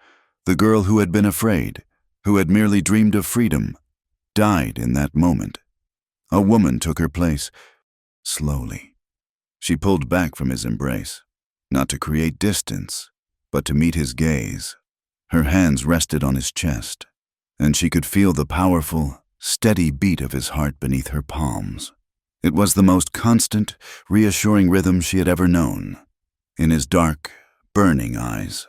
The girl who had been afraid, who had merely dreamed of freedom, died in that moment. A woman took her place. Slowly, she pulled back from his embrace, not to create distance, but to meet his gaze. Her hands rested on his chest, and she could feel the powerful, steady beat of his heart beneath her palms. It was the most constant, reassuring rhythm she had ever known. In his dark, burning eyes,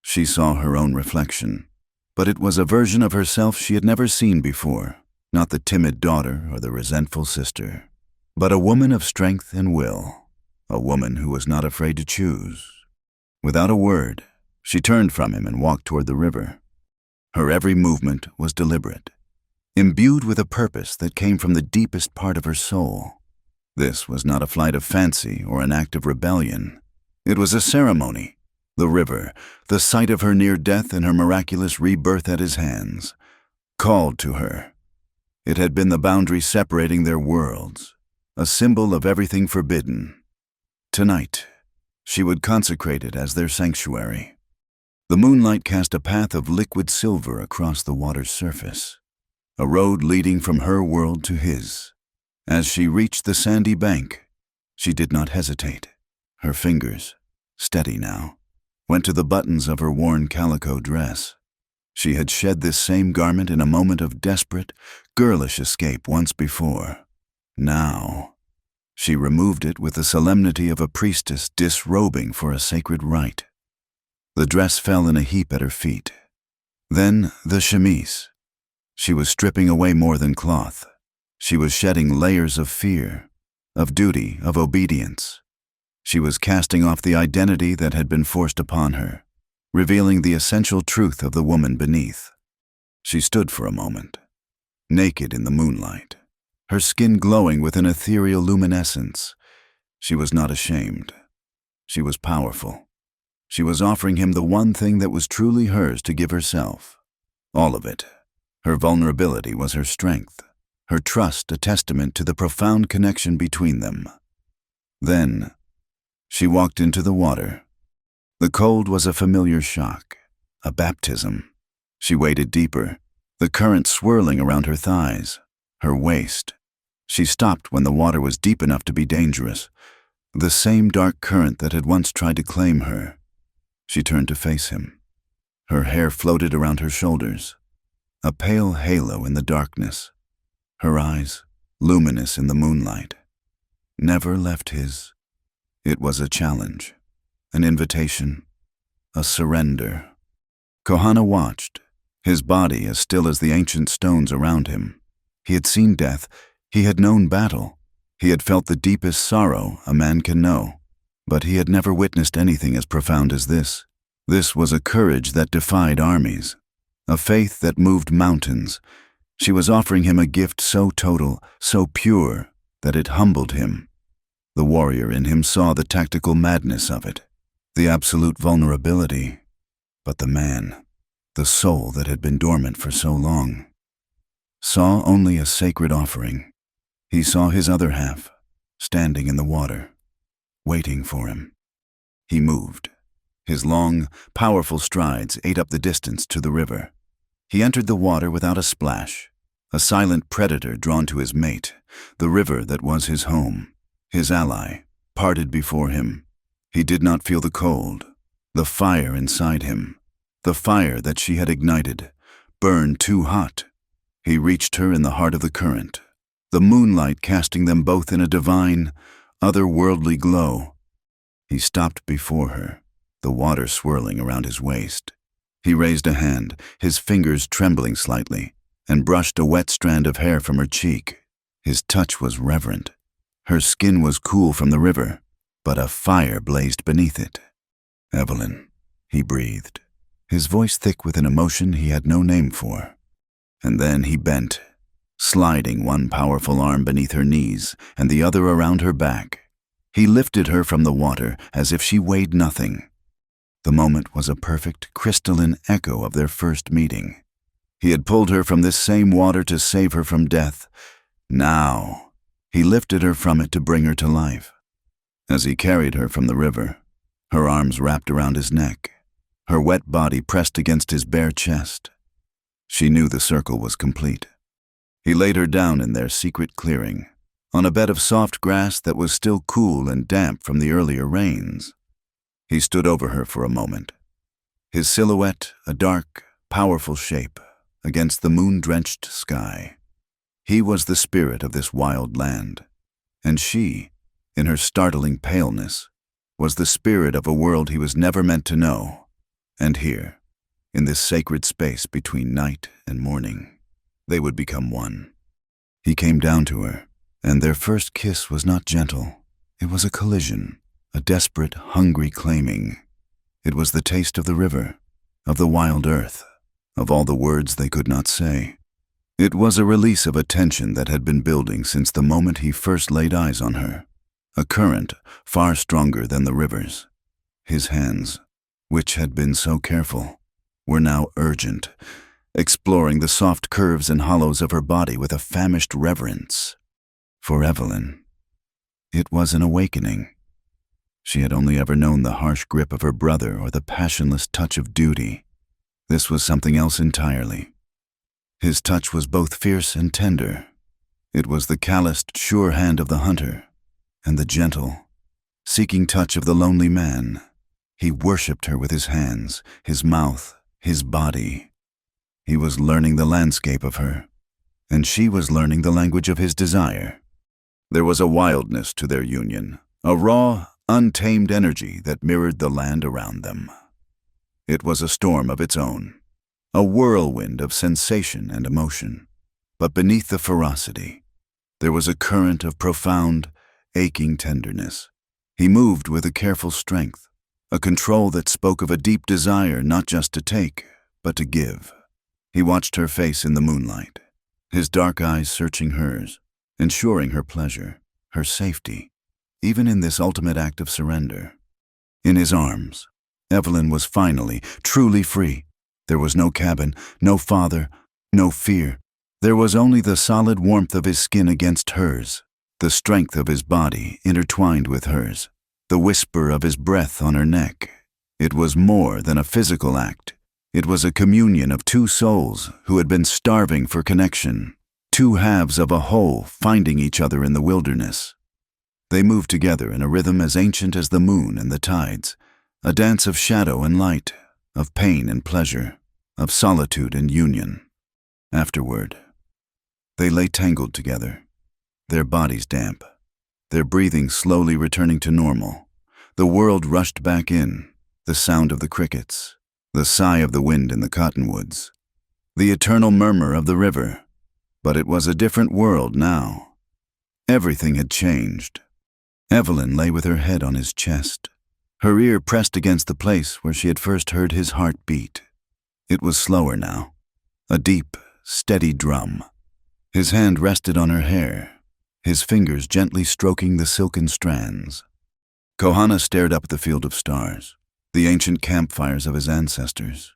she saw her own reflection, but it was a version of herself she had never seen before, not the timid daughter or the resentful sister, but a woman of strength and will, a woman who was not afraid to choose. Without a word, she turned from him and walked toward the river. Her every movement was deliberate, imbued with a purpose that came from the deepest part of her soul. This was not a flight of fancy or an act of rebellion. It was a ceremony. The river, the sight of her near death and her miraculous rebirth at his hands, called to her. It had been the boundary separating their worlds, a symbol of everything forbidden. Tonight, she would consecrate it as their sanctuary. The moonlight cast a path of liquid silver across the water's surface, a road leading from her world to his. As she reached the sandy bank, she did not hesitate. Her fingers, steady now, went to the buttons of her worn calico dress. She had shed this same garment in a moment of desperate, girlish escape once before. Now, she removed it with the solemnity of a priestess disrobing for a sacred rite. The dress fell in a heap at her feet. Then the chemise. She was stripping away more than cloth. She was shedding layers of fear, of duty, of obedience. She was casting off the identity that had been forced upon her, revealing the essential truth of the woman beneath. She stood for a moment, naked in the moonlight, her skin glowing with an ethereal luminescence. She was not ashamed. She was powerful. She was offering him the one thing that was truly hers to give herself. All of it. Her vulnerability was her strength, her trust a testament to the profound connection between them. Then, she walked into the water. The cold was a familiar shock, a baptism. She waded deeper, the current swirling around her thighs, her waist. She stopped when the water was deep enough to be dangerous, the same dark current that had once tried to claim her. She turned to face him. Her hair floated around her shoulders, a pale halo in the darkness. Her eyes, luminous in the moonlight, never left his. It was a challenge, an invitation, a surrender. Kohana watched, his body as still as the ancient stones around him. He had seen death, he had known battle, he had felt the deepest sorrow a man can know, but he had never witnessed anything as profound as this. This was a courage that defied armies, a faith that moved mountains. She was offering him a gift so total, so pure, that it humbled him. The warrior in him saw the tactical madness of it, the absolute vulnerability. But the man, the soul that had been dormant for so long, saw only a sacred offering. He saw his other half, standing in the water, waiting for him. He moved. His long, powerful strides ate up the distance to the river. He entered the water without a splash, a silent predator drawn to his mate, the river that was his home. His ally, parted before him. He did not feel the cold, the fire inside him, the fire that she had ignited, burned too hot. He reached her in the heart of the current, the moonlight casting them both in a divine, otherworldly glow. He stopped before her, the water swirling around his waist. He raised a hand, his fingers trembling slightly, and brushed a wet strand of hair from her cheek. His touch was reverent. Her skin was cool from the river, but a fire blazed beneath it. "Evelyn," he breathed, his voice thick with an emotion he had no name for. And then he bent, sliding one powerful arm beneath her knees and the other around her back. He lifted her from the water as if she weighed nothing. The moment was a perfect, crystalline echo of their first meeting. He had pulled her from this same water to save her from death. Now, he lifted her from it to bring her to life. As he carried her from the river, her arms wrapped around his neck, her wet body pressed against his bare chest, she knew the circle was complete. He laid her down in their secret clearing, on a bed of soft grass that was still cool and damp from the earlier rains. He stood over her for a moment, his silhouette a dark, powerful shape against the moon-drenched sky. He was the spirit of this wild land, and she, in her startling paleness, was the spirit of a world he was never meant to know. And here, in this sacred space between night and morning, they would become one. He came down to her, and their first kiss was not gentle. It was a collision, a desperate, hungry claiming. It was the taste of the river, of the wild earth, of all the words they could not say. It was a release of a tension that had been building since the moment he first laid eyes on her, a current far stronger than the rivers. His hands, which had been so careful, were now urgent, exploring the soft curves and hollows of her body with a famished reverence. For Evelyn, it was an awakening. She had only ever known the harsh grip of her brother or the passionless touch of duty. This was something else entirely. His touch was both fierce and tender. It was the calloused, sure hand of the hunter, and the gentle, seeking touch of the lonely man. He worshipped her with his hands, his mouth, his body. He was learning the landscape of her, and she was learning the language of his desire. There was a wildness to their union, a raw, untamed energy that mirrored the land around them. It was a storm of its own, a whirlwind of sensation and emotion. But beneath the ferocity, there was a current of profound, aching tenderness. He moved with a careful strength, a control that spoke of a deep desire not just to take, but to give. He watched her face in the moonlight, his dark eyes searching hers, ensuring her pleasure, her safety, even in this ultimate act of surrender. In his arms, Evelyn was finally, truly free. There was no cabin, no father, no fear. There was only the solid warmth of his skin against hers, the strength of his body intertwined with hers, the whisper of his breath on her neck. It was more than a physical act. It was a communion of two souls who had been starving for connection, two halves of a whole finding each other in the wilderness. They moved together in a rhythm as ancient as the moon and the tides, a dance of shadow and light, of pain and pleasure, of solitude and union. Afterward, they lay tangled together, their bodies damp, their breathing slowly returning to normal. The world rushed back in, the sound of the crickets, the sigh of the wind in the cottonwoods, the eternal murmur of the river. But it was a different world now. Everything had changed. Evelyn lay with her head on his chest, her ear pressed against the place where she had first heard his heart beat. It was slower now, a deep, steady drum. His hand rested on her hair, his fingers gently stroking the silken strands. Kohana stared up at the field of stars, the ancient campfires of his ancestors.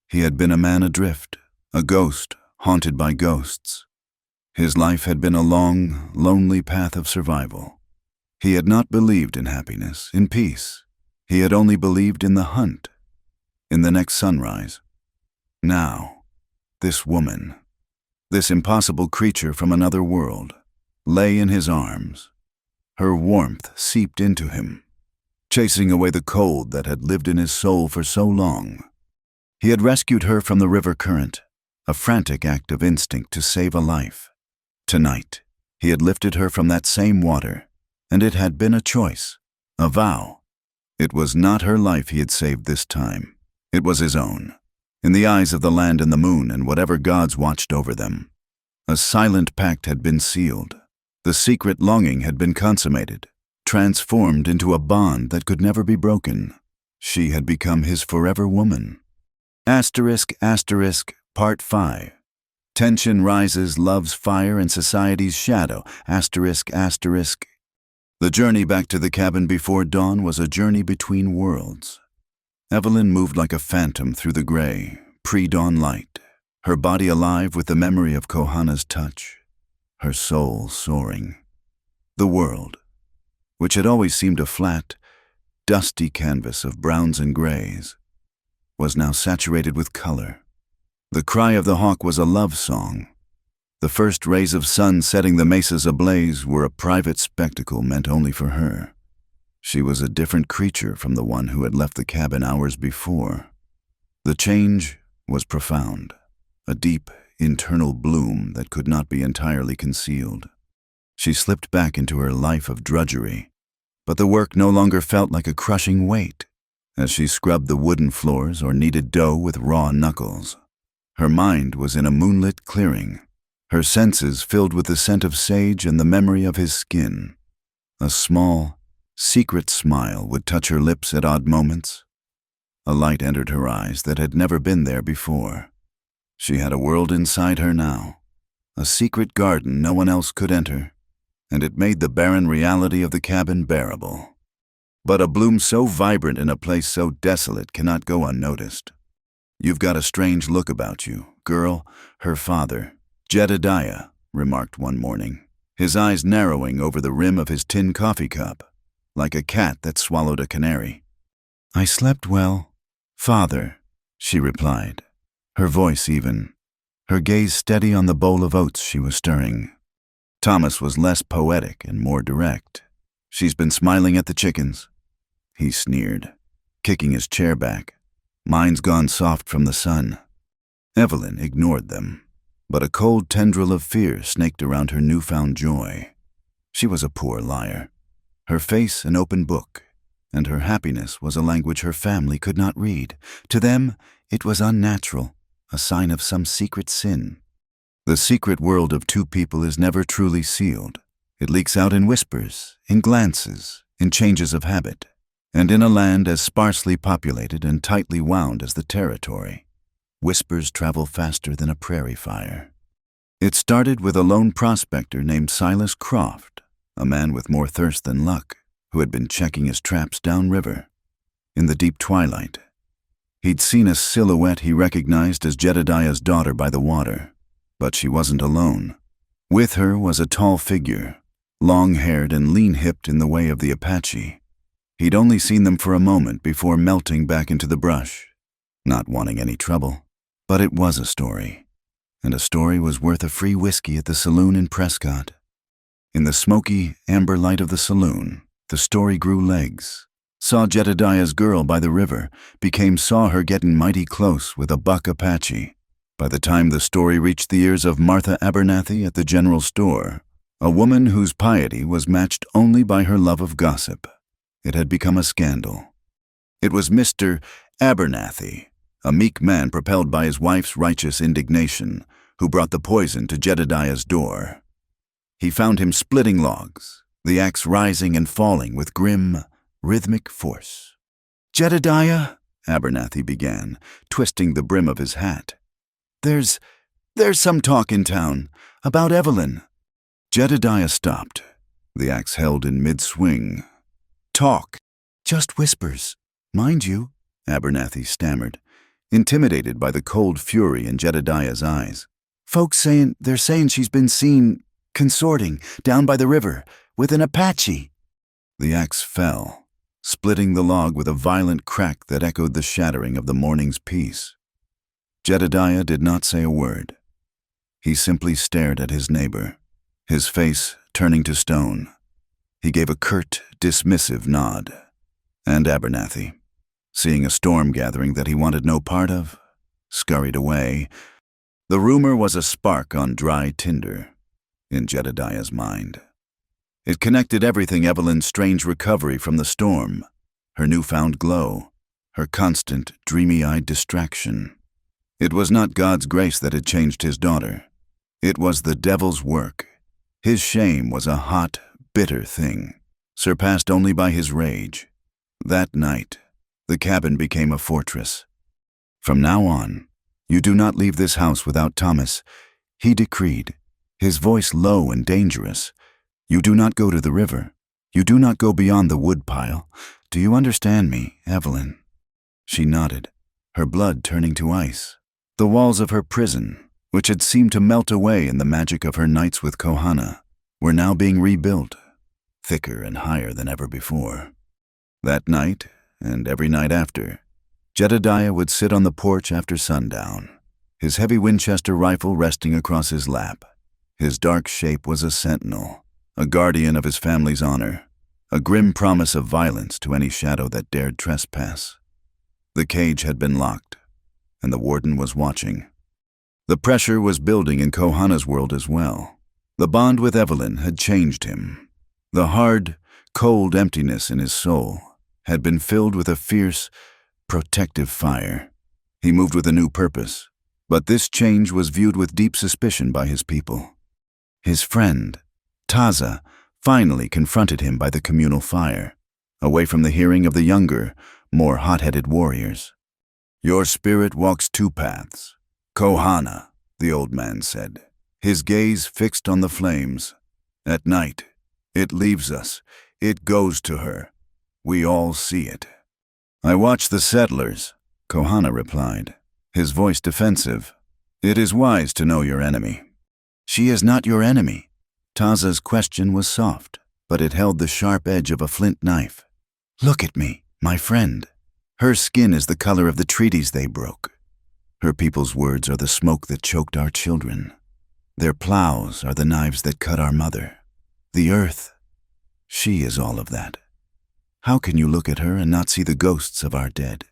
He had been a man adrift, a ghost haunted by ghosts. His life had been a long, lonely path of survival. He had not believed in happiness, in peace. He had only believed in the hunt, in the next sunrise. Now, this woman, this impossible creature from another world, lay in his arms. Her warmth seeped into him, chasing away the cold that had lived in his soul for so long. He had rescued her from the river current, a frantic act of instinct to save a life. Tonight, he had lifted her from that same water, and it had been a choice, a vow. It was not her life he had saved this time. It was his own, in the eyes of the land and the moon and whatever gods watched over them. A silent pact had been sealed. The secret longing had been consummated, transformed into a bond that could never be broken. She had become his forever woman. **, Part 5. Tension rises, love's fire, and society's shadow. **. The journey back to the cabin before dawn was a journey between worlds. Evelyn moved like a phantom through the gray, pre-dawn light, her body alive with the memory of Kohana's touch, her soul soaring. The world, which had always seemed a flat, dusty canvas of browns and grays, was now saturated with color. The cry of the hawk was a love song. The first rays of sun setting the mesas ablaze were a private spectacle meant only for her. She was a different creature from the one who had left the cabin hours before. The change was profound, a deep, internal bloom that could not be entirely concealed. She slipped back into her life of drudgery, but the work no longer felt like a crushing weight as she scrubbed the wooden floors or kneaded dough with raw knuckles. Her mind was in a moonlit clearing, her senses filled with the scent of sage and the memory of his skin. A small, secret smile would touch her lips at odd moments. A light entered her eyes that had never been there before. She had a world inside her now, a secret garden no one else could enter, and it made the barren reality of the cabin bearable. But a bloom so vibrant in a place so desolate cannot go unnoticed. "You've got a strange look about you, girl," her father, Jedediah, remarked one morning, his eyes narrowing over the rim of his tin coffee cup, like a cat that swallowed a canary. "I slept well, Father," she replied, her voice even, her gaze steady on the bowl of oats she was stirring. Thomas was less poetic and more direct. "She's been smiling at the chickens," he sneered, kicking his chair back. "Mine's gone soft from the sun." Evelyn ignored them, but a cold tendril of fear snaked around her newfound joy. She was a poor liar, her face an open book, and her happiness was a language her family could not read. To them, it was unnatural, a sign of some secret sin. The secret world of two people is never truly sealed. It leaks out in whispers, in glances, in changes of habit, and in a land as sparsely populated and tightly wound as the territory, whispers travel faster than a prairie fire. It started with a lone prospector named Silas Croft, a man with more thirst than luck, who had been checking his traps downriver. In the deep twilight, he'd seen a silhouette he recognized as Jedediah's daughter by the water, but she wasn't alone. With her was a tall figure, long-haired and lean-hipped in the way of the Apache. He'd only seen them for a moment before melting back into the brush, not wanting any trouble. But it was a story, and a story was worth a free whiskey at the saloon in Prescott. In the smoky, amber light of the saloon, the story grew legs. Saw Jedediah's girl by the river, saw her getting mighty close with a buck Apache. By the time the story reached the ears of Martha Abernathy at the general store, a woman whose piety was matched only by her love of gossip, it had become a scandal. It was Mr. Abernathy, a meek man propelled by his wife's righteous indignation, who brought the poison to Jedediah's door. He found him splitting logs, the axe rising and falling with grim, rhythmic force. "Jedediah," Abernathy began, twisting the brim of his hat. There's some talk in town about Evelyn." Jedediah stopped, the axe held in mid-swing. "Talk." "Just whispers. Mind you," Abernathy stammered, intimidated by the cold fury in Jedediah's eyes. They're saying she's been seen consorting down by the river with an Apache." The axe fell, splitting the log with a violent crack that echoed the shattering of the morning's peace. Jedediah did not say a word. He simply stared at his neighbor, his face turning to stone. He gave a curt, dismissive nod, and Abernathy, seeing a storm gathering that he wanted no part of, scurried away. The rumor was a spark on dry tinder in Jedediah's mind. It connected everything: Evelyn's strange recovery from the storm, her newfound glow, her constant, dreamy-eyed distraction. It was not God's grace that had changed his daughter. It was the devil's work. His shame was a hot, bitter thing, surpassed only by his rage. That night, the cabin became a fortress. "From now on, you do not leave this house without Thomas," he decreed, his voice low and dangerous. "You do not go to the river. You do not go beyond the woodpile. Do you understand me, Evelyn?" She nodded, her blood turning to ice. The walls of her prison, which had seemed to melt away in the magic of her nights with Kohana, were now being rebuilt, thicker and higher than ever before. That night, and every night after, Jedediah would sit on the porch after sundown, his heavy Winchester rifle resting across his lap. His dark shape was a sentinel, a guardian of his family's honor, a grim promise of violence to any shadow that dared trespass. The cage had been locked, and the warden was watching. The pressure was building in Kohana's world as well. The bond with Evelyn had changed him. The hard, cold emptiness in his soul had been filled with a fierce, protective fire. He moved with a new purpose, but this change was viewed with deep suspicion by his people. His friend, Taza, finally confronted him by the communal fire. away from the hearing of the younger, more hot-headed warriors. "Your spirit walks two paths. Kohana," the old man said, his gaze fixed on the flames. "At night, it leaves us. It goes to her. We all see it." "I watch the settlers," Kohana replied, his voice defensive. "It is wise to know your enemy." "She is not your enemy." Taza's question was soft, but it held the sharp edge of a flint knife. "Look at me, my friend. Her skin is the color of the treaties they broke. Her people's words are the smoke that choked our children. Their plows are the knives that cut our mother. The earth, she is all of that. How can you look at her and not see the ghosts of our dead?"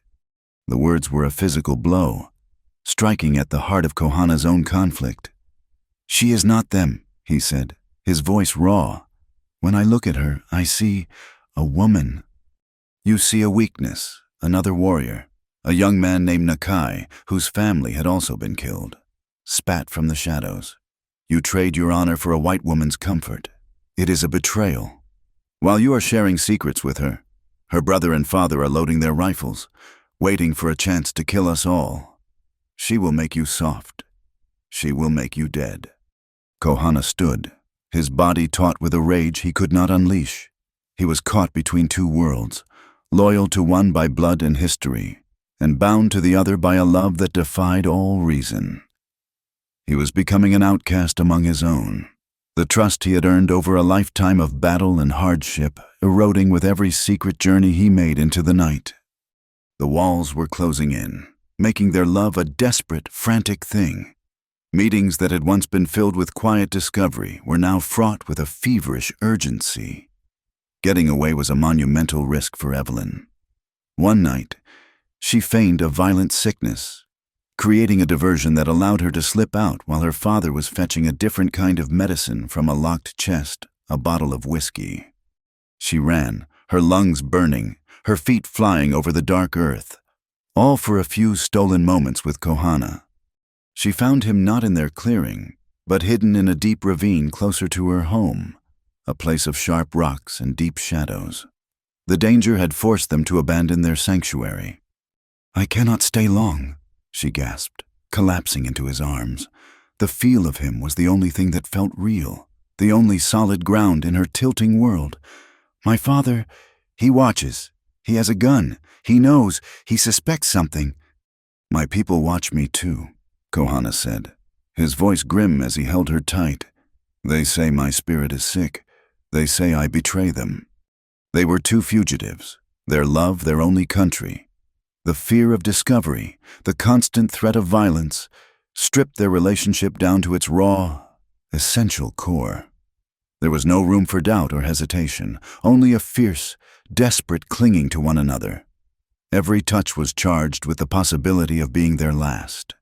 The words were a physical blow, striking at the heart of Kohana's own conflict. "She is not them," he said, his voice raw. "When I look at her, I see a woman." "You see a weakness, another warrior, a young man named Nakai, whose family had also been killed, spat from the shadows. You trade your honor for a white woman's comfort. It is a betrayal. While you are sharing secrets with her, her brother and father are loading their rifles, waiting for a chance to kill us all. She will make you soft. She will make you dead." Kohana stood, his body taut with a rage he could not unleash. He was caught between two worlds, loyal to one by blood and history, and bound to the other by a love that defied all reason. He was becoming an outcast among his own, the trust he had earned over a lifetime of battle and hardship eroding with every secret journey he made into the night. The walls were closing in, making their love a desperate, frantic thing. Meetings that had once been filled with quiet discovery were now fraught with a feverish urgency. Getting away was a monumental risk for Evelyn. One night, she feigned a violent sickness, creating a diversion that allowed her to slip out while her father was fetching a different kind of medicine from a locked chest, a bottle of whiskey. She ran, her lungs burning, her feet flying over the dark earth, all for a few stolen moments with Kohana. She found him not in their clearing, but hidden in a deep ravine closer to her home, a place of sharp rocks and deep shadows. The danger had forced them to abandon their sanctuary. "I cannot stay long," she gasped, collapsing into his arms. The feel of him was the only thing that felt real, the only solid ground in her tilting world. "My father, he watches. He has a gun. He knows. He suspects something." "My people watch me too," Kohana said, his voice grim as he held her tight. "They say my spirit is sick. They say I betray them." They were two fugitives, their love their only country. The fear of discovery, the constant threat of violence, stripped their relationship down to its raw, essential core. There was no room for doubt or hesitation, only a fierce, desperate clinging to one another. Every touch was charged with the possibility of being their last.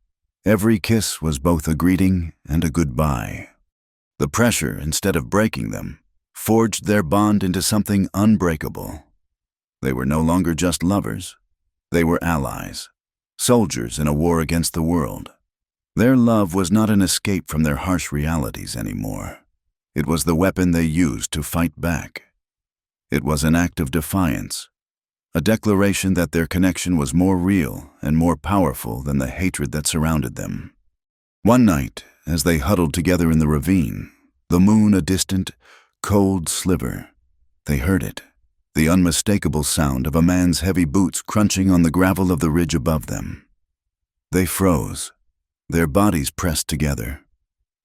Every kiss was both a greeting and a goodbye. The pressure, instead of breaking them, forged their bond into something unbreakable. They were no longer just lovers. They were allies, soldiers in a war against the world. Their love was not an escape from their harsh realities anymore. It was the weapon they used to fight back. It was an act of defiance, a declaration that their connection was more real and more powerful than the hatred that surrounded them. One night, as they huddled together in the ravine, the moon a distant, cold sliver, they heard it, the unmistakable sound of a man's heavy boots crunching on the gravel of the ridge above them. They froze, their bodies pressed together,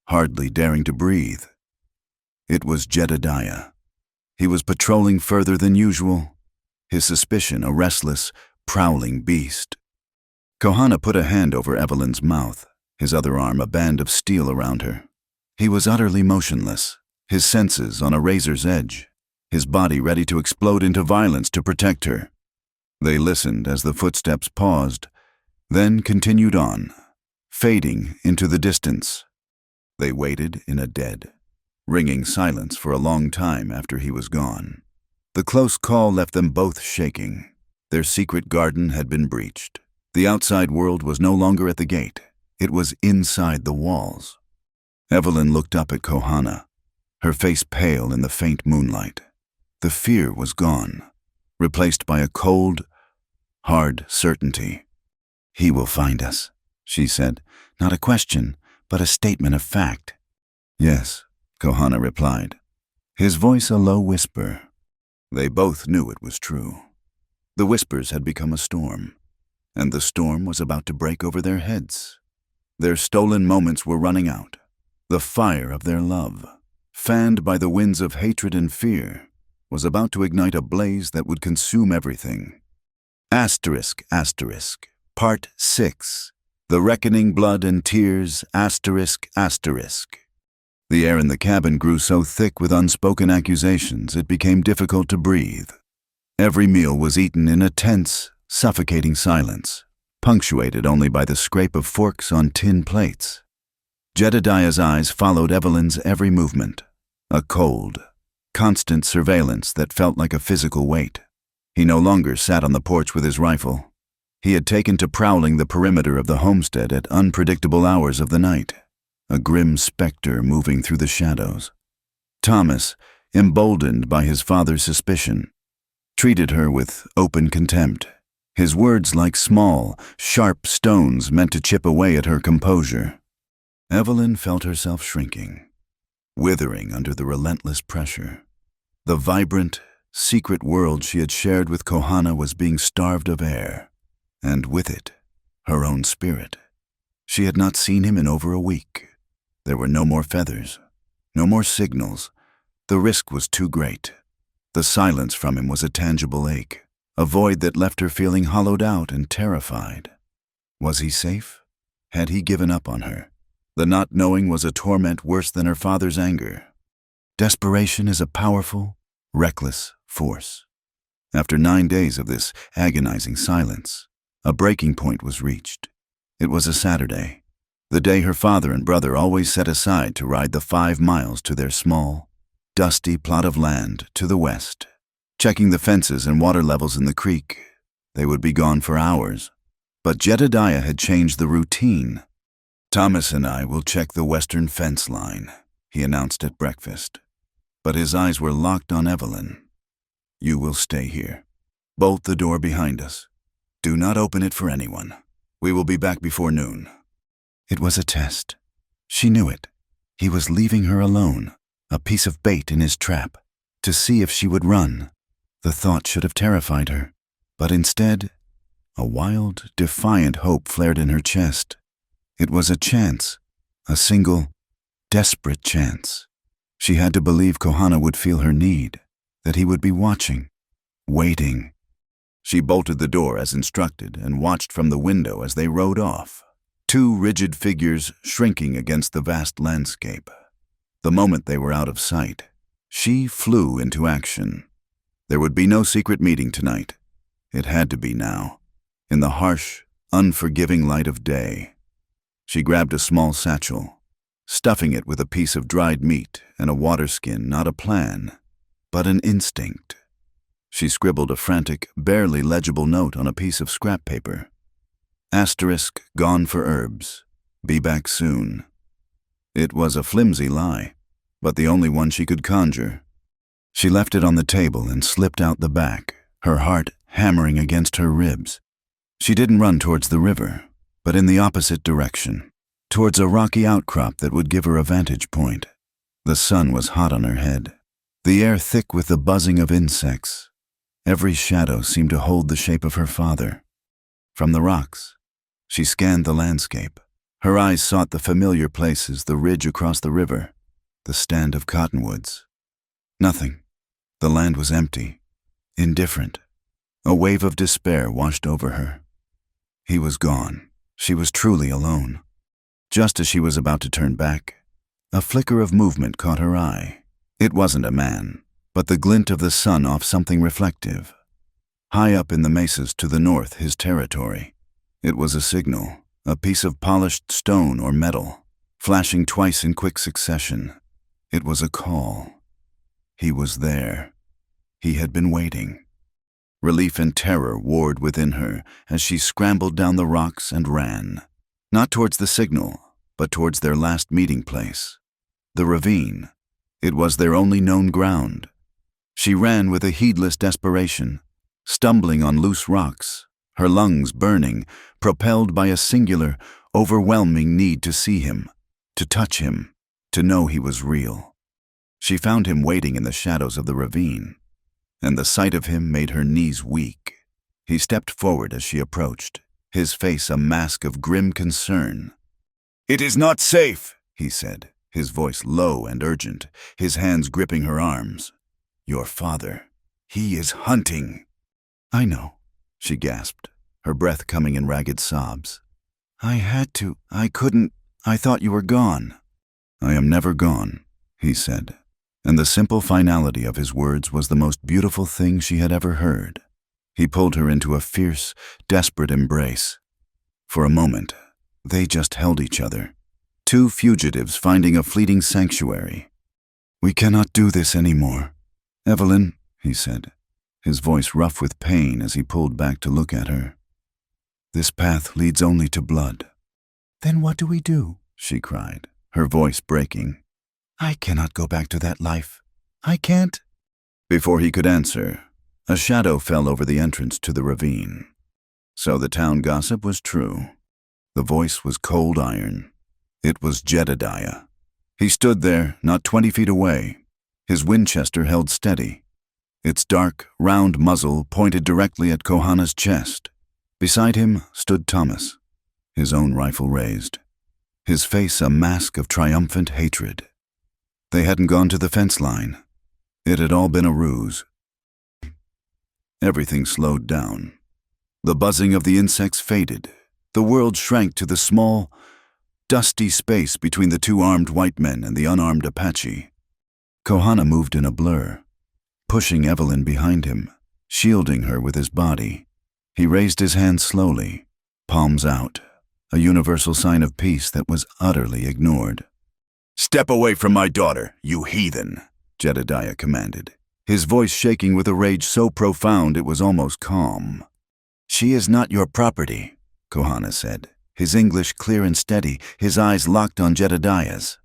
hardly daring to breathe. It was Jedediah. He was patrolling further than usual, his suspicion a restless, prowling beast. Kohana put a hand over Evelyn's mouth, his other arm a band of steel around her. He was utterly motionless, his senses on a razor's edge, his body ready to explode into violence to protect her. They listened as the footsteps paused, then continued on, fading into the distance. They waited in a dead, ringing silence for a long time after he was gone. The close call left them both shaking. Their secret garden had been breached. The outside world was no longer at the gate. It was inside the walls. Evelyn looked up at Kohana, her face pale in the faint moonlight. The fear was gone. replaced by a cold, hard certainty. "He will find us," she said, not a question, but a statement of fact. "Yes," Kohana replied, his voice a low whisper. They both knew it was true. The whispers had become a storm, and the storm was about to break over their heads. Their stolen moments were running out. The fire of their love, fanned by the winds of hatred and fear, was about to ignite a blaze that would consume everything. Asterisk, asterisk, Part 6. The Reckoning, Blood and Tears, asterisk, asterisk. The air in the cabin grew so thick with unspoken accusations it became difficult to breathe. Every meal was eaten in a tense, suffocating silence, punctuated only by the scrape of forks on tin plates. Jedediah's eyes followed Evelyn's every movement, a cold, constant surveillance that felt like a physical weight. He no longer sat on the porch with his rifle. He had taken to prowling the perimeter of the homestead at unpredictable hours of the night, a grim specter moving through the shadows. Thomas, emboldened by his father's suspicion, treated her with open contempt, his words like small, sharp stones meant to chip away at her composure. Evelyn felt herself shrinking, withering under the relentless pressure. The vibrant, secret world she had shared with Kohana was being starved of air, and with it, her own spirit. She had not seen him in over a week. There were no more feathers, no more signals. The risk was too great. The silence from him was a tangible ache, a void that left her feeling hollowed out and terrified. Was he safe? Had he given up on her? The not knowing was a torment worse than her father's anger. Desperation is a powerful, reckless force. After 9 days of this agonizing silence, a breaking point was reached. It was a Saturday, the day her father and brother always set aside to ride the 5 miles to their small, dusty plot of land to the west. Checking the fences and water levels in the creek, they would be gone for hours. But Jedediah had changed the routine. "Thomas and I will check the western fence line," he announced at breakfast. But his eyes were locked on Evelyn. "You will stay here. Bolt the door behind us. Do not open it for anyone. We will be back before noon." It was a test. She knew it. He was leaving her alone, a piece of bait in his trap, to see if she would run. The thought should have terrified her, but instead, a wild, defiant hope flared in her chest. It was a chance, a single, desperate chance. She had to believe Kohana would feel her need, that he would be watching, waiting. She bolted the door as instructed and watched from the window as they rode off, 2 rigid figures shrinking against the vast landscape. The moment they were out of sight, she flew into action. There would be no secret meeting tonight. It had to be now, in the harsh, unforgiving light of day. She grabbed a small satchel, stuffing it with a piece of dried meat and a water skin, not a plan, but an instinct. She scribbled a frantic, barely legible note on a piece of scrap paper. Asterisk, gone for herbs. Be back soon. It was a flimsy lie, but the only one she could conjure. She left it on the table and slipped out the back, her heart hammering against her ribs. She didn't run towards the river, but in the opposite direction, towards a rocky outcrop that would give her a vantage point. The sun was hot on her head, the air thick with the buzzing of insects. Every shadow seemed to hold the shape of her father. From the rocks, she scanned the landscape. Her eyes sought the familiar places, the ridge across the river, the stand of cottonwoods. Nothing. The land was empty, indifferent. A wave of despair washed over her. He was gone. She was truly alone. Just as she was about to turn back, a flicker of movement caught her eye. It wasn't a man, but the glint of the sun off something reflective. High up in the mesas to the north, his territory. It was a signal, a piece of polished stone or metal, flashing twice in quick succession. It was a call. He was there. He had been waiting. Relief and terror warred within her as she scrambled down the rocks and ran, not towards the signal, but towards their last meeting place, the ravine. It was their only known ground. She ran with a heedless desperation, stumbling on loose rocks, her lungs burning, propelled by a singular, overwhelming need to see him, to touch him, to know he was real. She found him waiting in the shadows of the ravine, and the sight of him made her knees weak. He stepped forward as she approached, his face a mask of grim concern. "It is not safe," he said, his voice low and urgent, his hands gripping her arms. "Your father, he is hunting." "I know," she gasped, her breath coming in ragged sobs. "I had to. I couldn't. I thought you were gone." "I am never gone," he said, and the simple finality of his words was the most beautiful thing she had ever heard. He pulled her into a fierce, desperate embrace. For a moment, they just held each other, two fugitives finding a fleeting sanctuary. "We cannot do this anymore. Evelyn," he said, his voice rough with pain as he pulled back to look at her. "This path leads only to blood." "Then what do we do?" she cried, her voice breaking. "I cannot go back to that life. I can't." Before he could answer, a shadow fell over the entrance to the ravine. So the town gossip was true. The voice was cold iron. It was Jedediah. He stood there, not 20 feet away, his Winchester held steady. Its dark, round muzzle pointed directly at Kohana's chest. Beside him stood Thomas, his own rifle raised, his face a mask of triumphant hatred. They hadn't gone to the fence line. It had all been a ruse. Everything slowed down. The buzzing of the insects faded. The world shrank to the small, dusty space between the two armed white men and the unarmed Apache. Kohana moved in a blur, pushing Evelyn behind him, shielding her with his body. He raised his hands slowly, palms out, a universal sign of peace that was utterly ignored. "Step away from my daughter, you heathen," Jedediah commanded, his voice shaking with a rage so profound it was almost calm. "She is not your property," Kohana said, his English clear and steady, his eyes locked on Jedediah's.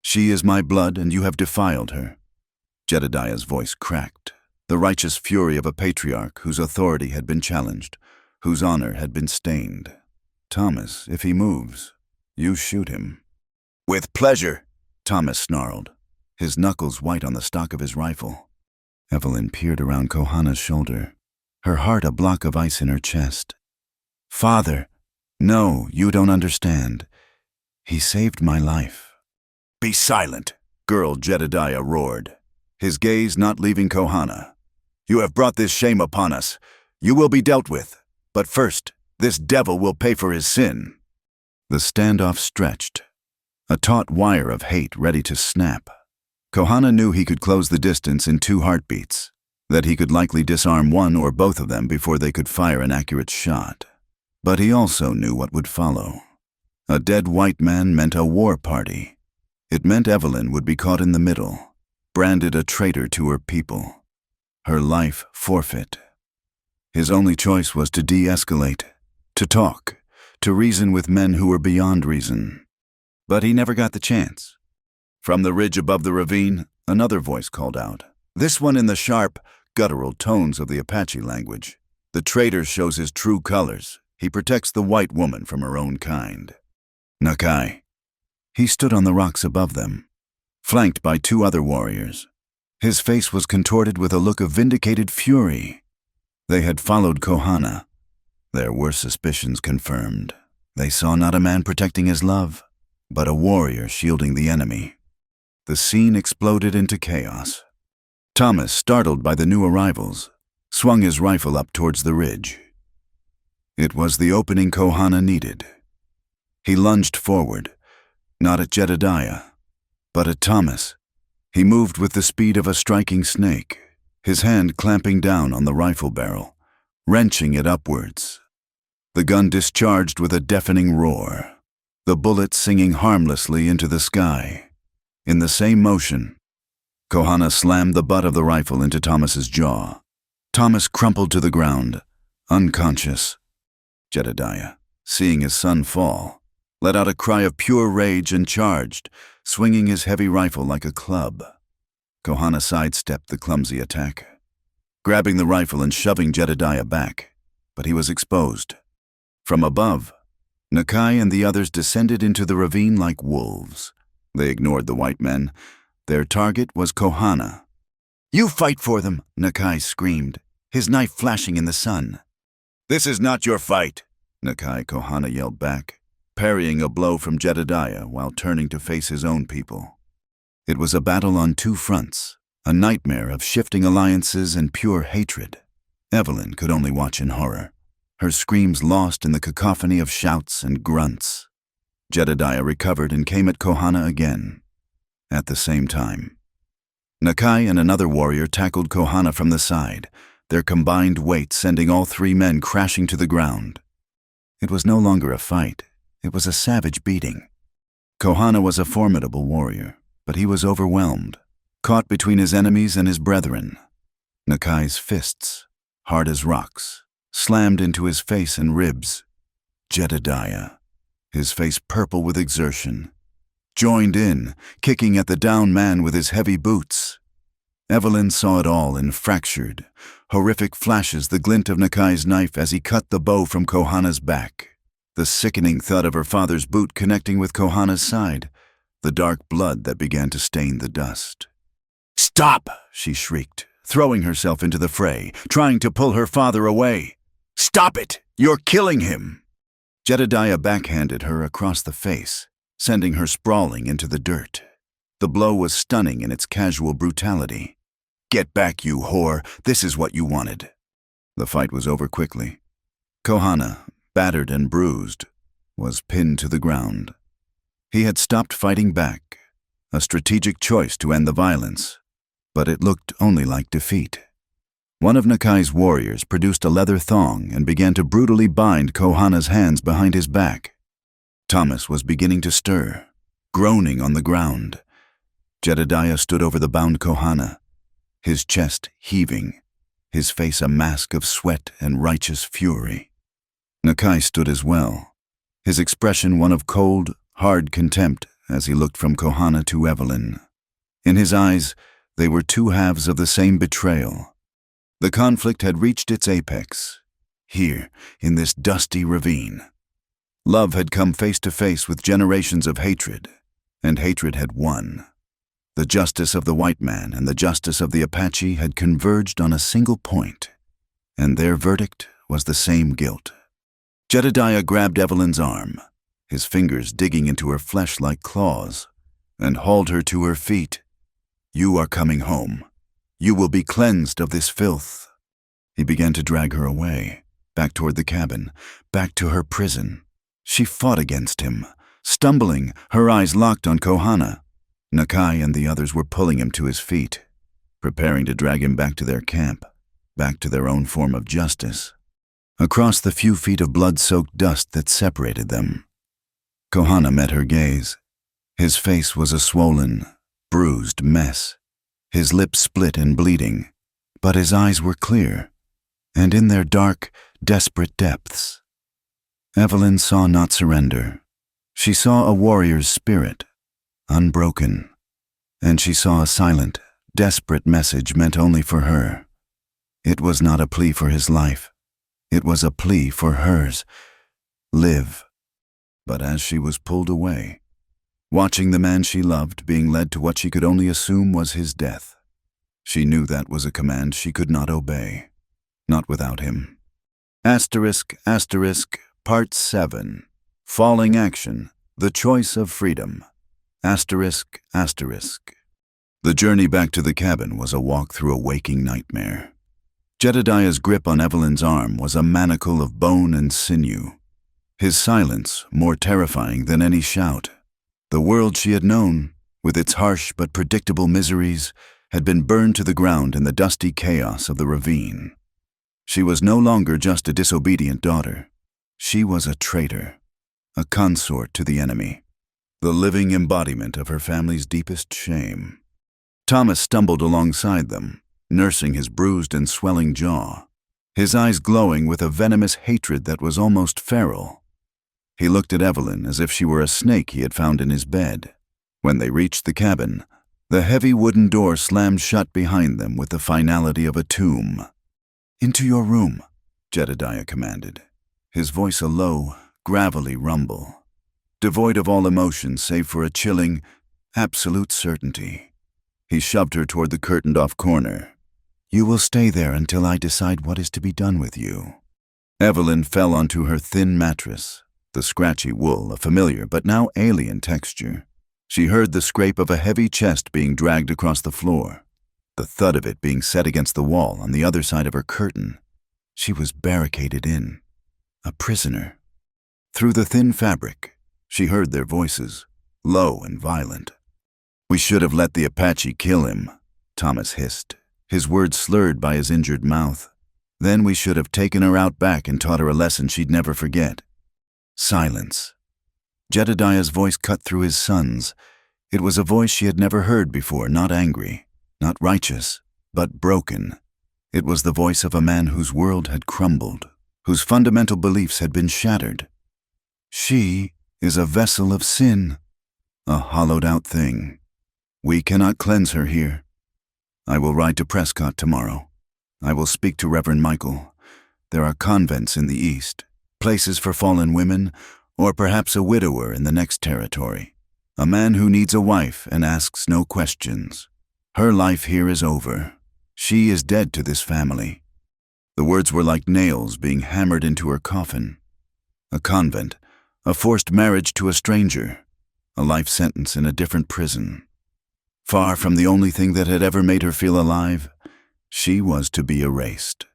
"She is my blood, and you have defiled her." Jedediah's voice cracked, the righteous fury of a patriarch whose authority had been challenged, whose honor had been stained. "Thomas, if he moves, you shoot him." "With pleasure," Thomas snarled, his knuckles white on the stock of his rifle. Evelyn peered around Kohana's shoulder, her heart a block of ice in her chest. "Father, no, you don't understand. He saved my life." "Be silent," Girl Jedediah roared, his gaze not leaving Kohana. "You have brought this shame upon us. You will be dealt with. But first, this devil will pay for his sin." The standoff stretched, a taut wire of hate ready to snap. Kohana knew he could close the distance in 2 heartbeats, that he could likely disarm one or both of them before they could fire an accurate shot. But he also knew what would follow. A dead white man meant a war party. It meant Evelyn would be caught in the middle, branded a traitor to her people, her life forfeit. His only choice was to de-escalate, to talk, to reason with men who were beyond reason. But he never got the chance. From the ridge above the ravine, another voice called out, this one in the sharp, guttural tones of the Apache language. "The traitor shows his true colors. He protects the white woman from her own kind." Nakai. He stood on the rocks above them, flanked by 2 other warriors. His face was contorted with a look of vindicated fury. They had followed Kohana. Their worst suspicions confirmed. They saw not a man protecting his love, but a warrior shielding the enemy. The scene exploded into chaos. Thomas, startled by the new arrivals, swung his rifle up towards the ridge. It was the opening Kohana needed. He lunged forward, not at Jedediah, but at Thomas. He moved with the speed of a striking snake, his hand clamping down on the rifle barrel, wrenching it upwards. The gun discharged with a deafening roar, the bullet singing harmlessly into the sky. In the same motion, Kohana slammed the butt of the rifle into Thomas's jaw. Thomas crumpled to the ground, unconscious. Jedediah, seeing his son fall, let out a cry of pure rage and charged, swinging his heavy rifle like a club. Kohana sidestepped the clumsy attack. grabbing the rifle and shoving Jedediah back, but he was exposed. From above, Nakai and the others descended into the ravine like wolves. They ignored the white men. Their target was Kohana. "You fight for them," Nakai screamed, his knife flashing in the sun. "This is not your fight," Nakai Kohana yelled back, parrying a blow from Jedediah while turning to face his own people. It was a battle on two fronts, a nightmare of shifting alliances and pure hatred. Evelyn could only watch in horror, her screams lost in the cacophony of shouts and grunts. Jedediah recovered and came at Kohana again. At the same time, Nakai and another warrior tackled Kohana from the side, their combined weight sending all three men crashing to the ground. It was no longer a fight, it was a savage beating. Kohana was a formidable warrior, but he was overwhelmed, caught between his enemies and his brethren. Nakai's fists, hard as rocks, slammed into his face and ribs. Jedediah, his face purple with exertion, joined in, kicking at the down man with his heavy boots. Evelyn saw it all in fractured, horrific flashes, the glint of Nakai's knife as he cut the bow from Kohana's back, the sickening thud of her father's boot connecting with Kohana's side, the dark blood that began to stain the dust. "Stop!" she shrieked, throwing herself into the fray, trying to pull her father away. "Stop it! You're killing him!" Jedediah backhanded her across the face, sending her sprawling into the dirt. The blow was stunning in its casual brutality. "Get back, you whore! This is what you wanted." The fight was over quickly. Kohana, battered and bruised, was pinned to the ground. He had stopped fighting back, a strategic choice to end the violence, but it looked only like defeat. One of Nakai's warriors produced a leather thong and began to brutally bind Kohana's hands behind his back. Thomas was beginning to stir, groaning on the ground. Jedediah stood over the bound Kohana, his chest heaving, his face a mask of sweat and righteous fury. Nakai stood as well, his expression one of cold, hard contempt as he looked from Kohana to Evelyn. In his eyes, they were two halves of the same betrayal. The conflict had reached its apex, here, in this dusty ravine. Love had come face to face with generations of hatred, and hatred had won. The justice of the white man and the justice of the Apache had converged on a single point, and their verdict was the same guilt. Jedediah grabbed Evelyn's arm, his fingers digging into her flesh like claws, and hauled her to her feet. "You are coming home. You will be cleansed of this filth." He began to drag her away, back toward the cabin, back to her prison. She fought against him, stumbling, her eyes locked on Kohana. Nakai and the others were pulling him to his feet, preparing to drag him back to their camp, back to their own form of justice. Across the few feet of blood-soaked dust that separated them, Kohana met her gaze. His face was a swollen, bruised mess, his lips split and bleeding, but his eyes were clear, and in their dark, desperate depths, Evelyn saw not surrender. She saw a warrior's spirit, unbroken, and she saw a silent, desperate message meant only for her. It was not a plea for his life. It was a plea for hers. Live. But as she was pulled away, watching the man she loved being led to what she could only assume was his death, she knew that was a command she could not obey, not without him. **, Part 7. Falling Action, The Choice of Freedom. **. The journey back to the cabin was a walk through a waking nightmare. Jedediah's grip on Evelyn's arm was a manacle of bone and sinew, his silence more terrifying than any shout. The world she had known, with its harsh but predictable miseries, had been burned to the ground in the dusty chaos of the ravine. She was no longer just a disobedient daughter. She was a traitor, a consort to the enemy, the living embodiment of her family's deepest shame. Thomas stumbled alongside them, nursing his bruised and swelling jaw, his eyes glowing with a venomous hatred that was almost feral. He looked at Evelyn as if she were a snake he had found in his bed. When they reached the cabin, the heavy wooden door slammed shut behind them with the finality of a tomb. "Into your room," Jedediah commanded, his voice a low, gravelly rumble, devoid of all emotion save for a chilling, absolute certainty. He shoved her toward the curtained-off corner. "You will stay there until I decide what is to be done with you." Evelyn fell onto her thin mattress, the scratchy wool a familiar but now alien texture. She heard the scrape of a heavy chest being dragged across the floor, the thud of it being set against the wall on the other side of her curtain. She was barricaded in, a prisoner. Through the thin fabric, she heard their voices, low and violent. "We should have let the Apache kill him," Thomas hissed, his words slurred by his injured mouth. "Then we should have taken her out back and taught her a lesson she'd never forget." Silence. Jedediah's voice cut through his son's. It was a voice she had never heard before, not angry, not righteous, but broken. It was the voice of a man whose world had crumbled, whose fundamental beliefs had been shattered. "She is a vessel of sin, a hollowed-out thing. We cannot cleanse her here. I will ride to Prescott tomorrow. I will speak to Reverend Michael. There are convents in the East, places for fallen women, or perhaps a widower in the next territory. A man who needs a wife and asks no questions. Her life here is over. She is dead to this family." The words were like nails being hammered into her coffin. A convent, a forced marriage to a stranger, a life sentence in a different prison. Far from the only thing that had ever made her feel alive, she was to be erased.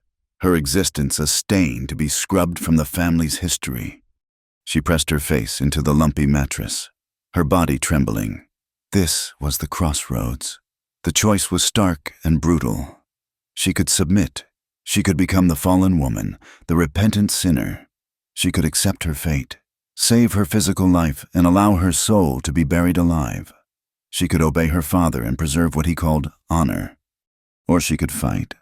Her existence a stain to be scrubbed from the family's history. She pressed her face into the lumpy mattress, her body trembling. This was the crossroads. The choice was stark and brutal. She could submit. She could become the fallen woman, the repentant sinner. She could accept her fate, save her physical life, and allow her soul to be buried alive. She could obey her father and preserve what he called honor. Or she could fight.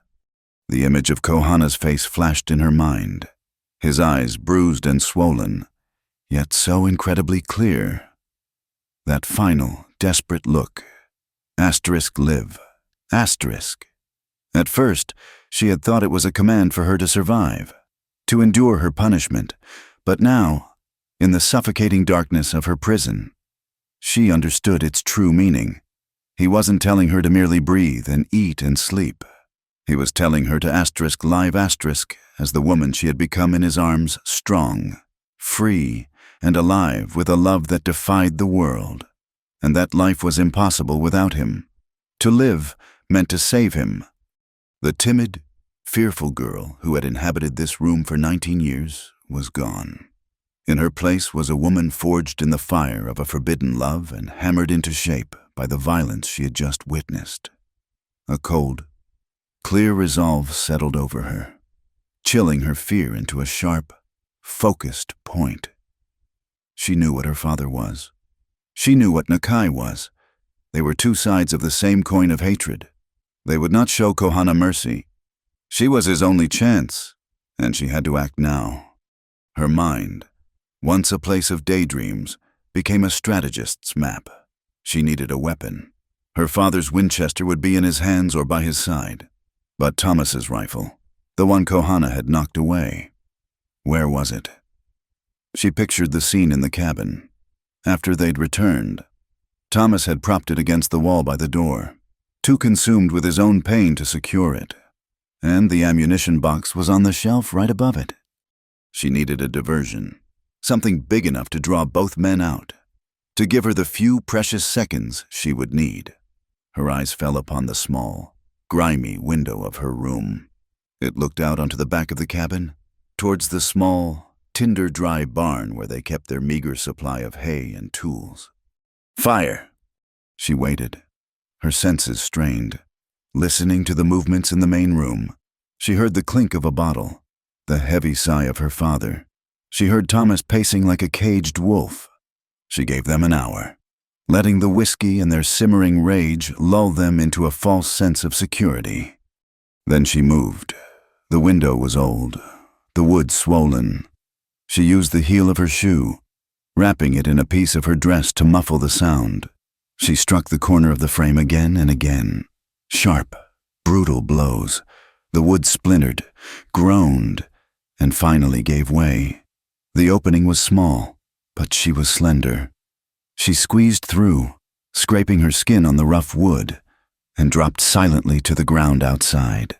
The image of Kohana's face flashed in her mind, his eyes bruised and swollen, yet so incredibly clear. That final, desperate look. Asterisk live. Asterisk. At first, she had thought it was a command for her to survive, to endure her punishment, but now, in the suffocating darkness of her prison, she understood its true meaning. He wasn't telling her to merely breathe and eat and sleep. He was telling her to asterisk live asterisk as the woman she had become in his arms, strong, free, and alive with a love that defied the world. And that life was impossible without him. To live meant to save him. The timid, fearful girl who had inhabited this room for 19 years was gone. In her place was a woman forged in the fire of a forbidden love and hammered into shape by the violence she had just witnessed. A cold, clear resolve settled over her, chilling her fear into a sharp, focused point. She knew what her father was. She knew what Nakai was. They were two sides of the same coin of hatred. They would not show Kohana mercy. She was his only chance, and she had to act now. Her mind, once a place of daydreams, became a strategist's map. She needed a weapon. Her father's Winchester would be in his hands or by his side. But Thomas's rifle, the one Kohana had knocked away, where was it? She pictured the scene in the cabin. After they'd returned, Thomas had propped it against the wall by the door, too consumed with his own pain to secure it, and the ammunition box was on the shelf right above it. She needed a diversion, something big enough to draw both men out, to give her the few precious seconds she would need. Her eyes fell upon the small, grimy window of her room. It looked out onto the back of the cabin, towards the small, tinder-dry barn where they kept their meager supply of hay and tools. "Fire!" She waited, her senses strained, listening to the movements in the main room. She heard the clink of a bottle, the heavy sigh of her father. She heard Thomas pacing like a caged wolf. She gave them an hour, letting the whiskey and their simmering rage lull them into a false sense of security. Then she moved. The window was old, the wood swollen. She used the heel of her shoe, wrapping it in a piece of her dress to muffle the sound. She struck the corner of the frame again and again. Sharp, brutal blows. The wood splintered, groaned, and finally gave way. The opening was small, but she was slender. She squeezed through, scraping her skin on the rough wood, and dropped silently to the ground outside.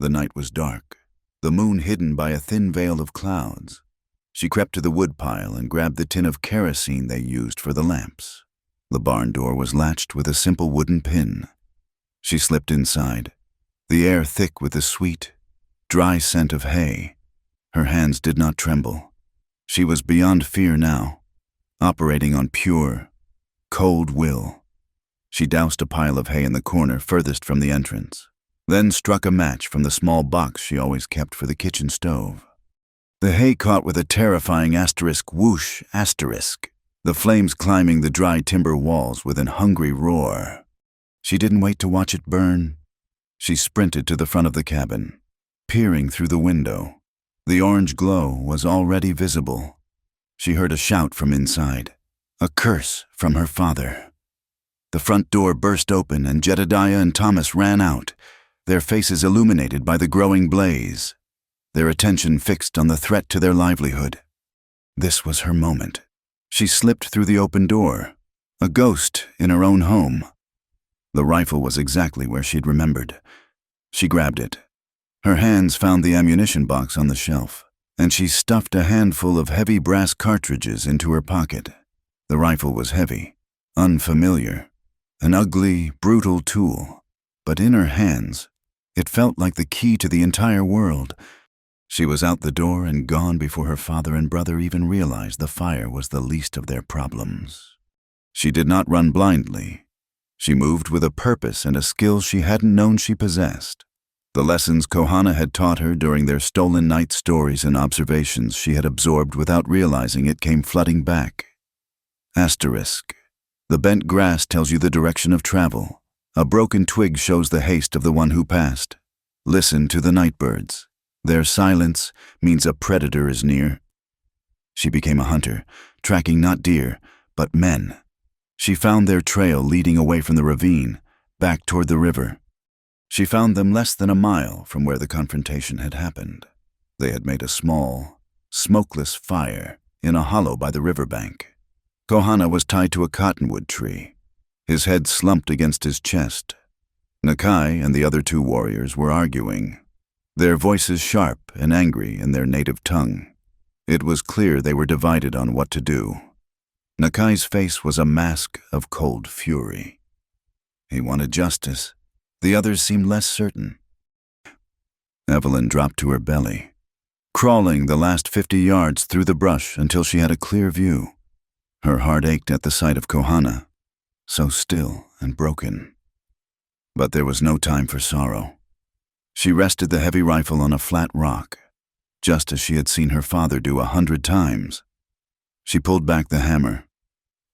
The night was dark, the moon hidden by a thin veil of clouds. She crept to the woodpile and grabbed the tin of kerosene they used for the lamps. The barn door was latched with a simple wooden pin. She slipped inside, the air thick with the sweet, dry scent of hay. Her hands did not tremble. She was beyond fear now, operating on pure, cold will. She doused a pile of hay in the corner furthest from the entrance, then struck a match from the small box she always kept for the kitchen stove. The hay caught with a terrifying asterisk whoosh asterisk, the flames climbing the dry timber walls with an hungry roar. She didn't wait to watch it burn. She sprinted to the front of the cabin, peering through the window. The orange glow was already visible. She heard a shout from inside, a curse from her father. The front door burst open and Jedediah and Thomas ran out, their faces illuminated by the growing blaze, their attention fixed on the threat to their livelihood. This was her moment. She slipped through the open door, a ghost in her own home. The rifle was exactly where she'd remembered. She grabbed it. Her hands found the ammunition box on the shelf, and she stuffed a handful of heavy brass cartridges into her pocket. The rifle was heavy, unfamiliar, an ugly, brutal tool, but in her hands, it felt like the key to the entire world. She was out the door and gone before her father and brother even realized the fire was the least of their problems. She did not run blindly. She moved with a purpose and a skill she hadn't known she possessed. The lessons Kohana had taught her during their stolen night stories and observations she had absorbed without realizing it came flooding back. Asterisk. The bent grass tells you the direction of travel. A broken twig shows the haste of the one who passed. Listen to the night birds. Their silence means a predator is near. She became a hunter, tracking not deer, but men. She found their trail leading away from the ravine, back toward the river. She found them less than a mile from where the confrontation had happened. They had made a small, smokeless fire in a hollow by the riverbank. Kohana was tied to a cottonwood tree, his head slumped against his chest. Nakai and the other two warriors were arguing, their voices sharp and angry in their native tongue. It was clear they were divided on what to do. Nakai's face was a mask of cold fury. He wanted justice. The others seemed less certain. Evelyn dropped to her belly, crawling the last 50 yards through the brush until she had a clear view. Her heart ached at the sight of Kohana, so still and broken. But there was no time for sorrow. She rested the heavy rifle on a flat rock, just as she had seen her father do 100 times. She pulled back the hammer.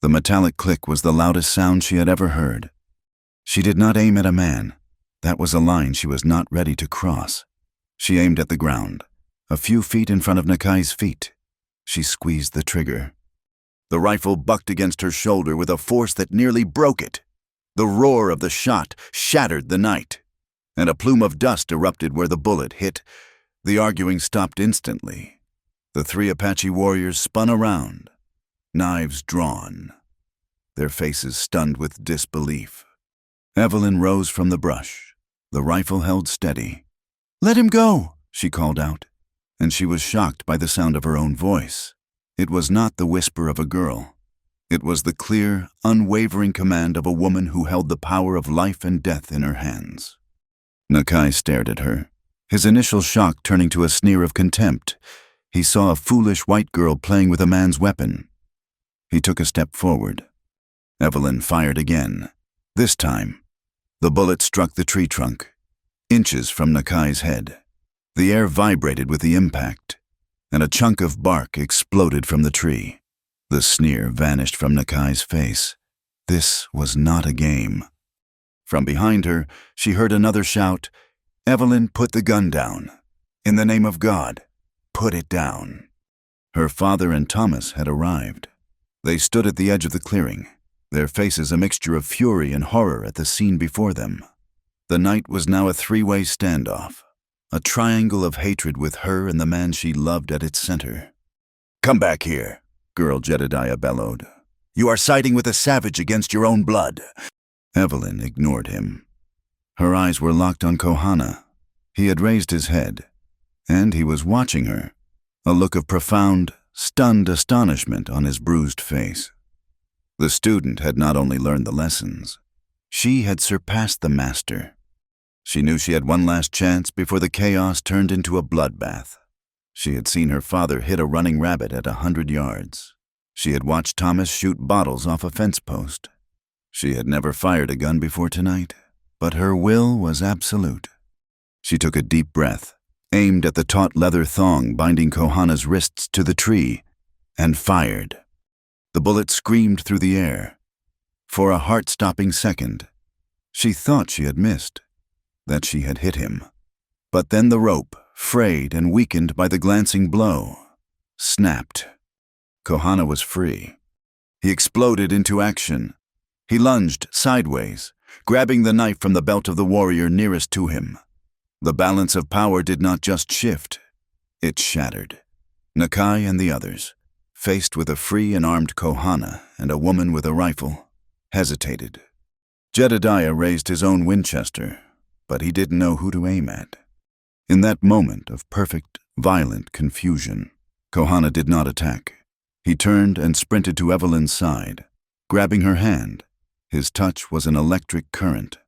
The metallic click was the loudest sound she had ever heard. She did not aim at a man. That was a line she was not ready to cross. She aimed at the ground, a few feet in front of Nakai's feet. She squeezed the trigger. The rifle bucked against her shoulder with a force that nearly broke it. The roar of the shot shattered the night, and a plume of dust erupted where the bullet hit. The arguing stopped instantly. The three Apache warriors spun around, knives drawn, their faces stunned with disbelief. Evelyn rose from the brush, the rifle held steady. "Let him go," she called out, and she was shocked by the sound of her own voice. It was not the whisper of a girl. It was the clear, unwavering command of a woman who held the power of life and death in her hands. Nakai stared at her, his initial shock turning to a sneer of contempt. He saw a foolish white girl playing with a man's weapon. He took a step forward. Evelyn fired again. This time, the bullet struck the tree trunk, inches from Nakai's head. The air vibrated with the impact, and a chunk of bark exploded from the tree. The sneer vanished from Nakai's face. This was not a game. From behind her, she heard another shout, "Evelyn, put the gun down. In the name of God, put it down." Her father and Thomas had arrived. They stood at the edge of the clearing, their faces a mixture of fury and horror at the scene before them. The night was now a three-way standoff. a triangle of hatred with her and the man she loved at its center. "Come back here," Girl Jedediah bellowed. "You are siding with a savage against your own blood." Evelyn ignored him. Her eyes were locked on Kohana. He had raised his head, and he was watching her, a look of profound, stunned astonishment on his bruised face. The student had not only learned the lessons, she had surpassed the master. She knew she had one last chance before the chaos turned into a bloodbath. She had seen her father hit a running rabbit at 100 yards. She had watched Thomas shoot bottles off a fence post. She had never fired a gun before tonight, but her will was absolute. She took a deep breath, aimed at the taut leather thong binding Kohana's wrists to the tree, and fired. The bullet screamed through the air. For a heart-stopping second, she thought she had missed, that she had hit him. But then the rope, frayed and weakened by the glancing blow, snapped. Kohana was free. He exploded into action. He lunged sideways, grabbing the knife from the belt of the warrior nearest to him. The balance of power did not just shift, it shattered. Nakai and the others, faced with a free and armed Kohana and a woman with a rifle, hesitated. Jedediah raised his own Winchester, but he didn't know who to aim at. In that moment of perfect, violent confusion, Kohana did not attack. He turned and sprinted to Evelyn's side, grabbing her hand. His touch was an electric current.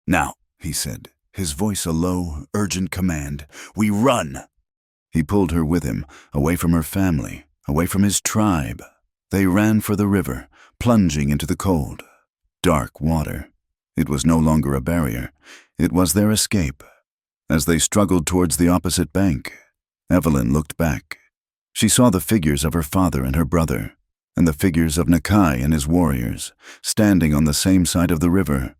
"Now," he said, his voice a low, urgent command. "We run!" He pulled her with him, away from her family, away from his tribe. They ran for the river, plunging into the cold, dark water. It was no longer a barrier. It was their escape. As they struggled towards the opposite bank, Evelyn looked back. She saw the figures of her father and her brother, and the figures of Nakai and his warriors, standing on the same side of the river,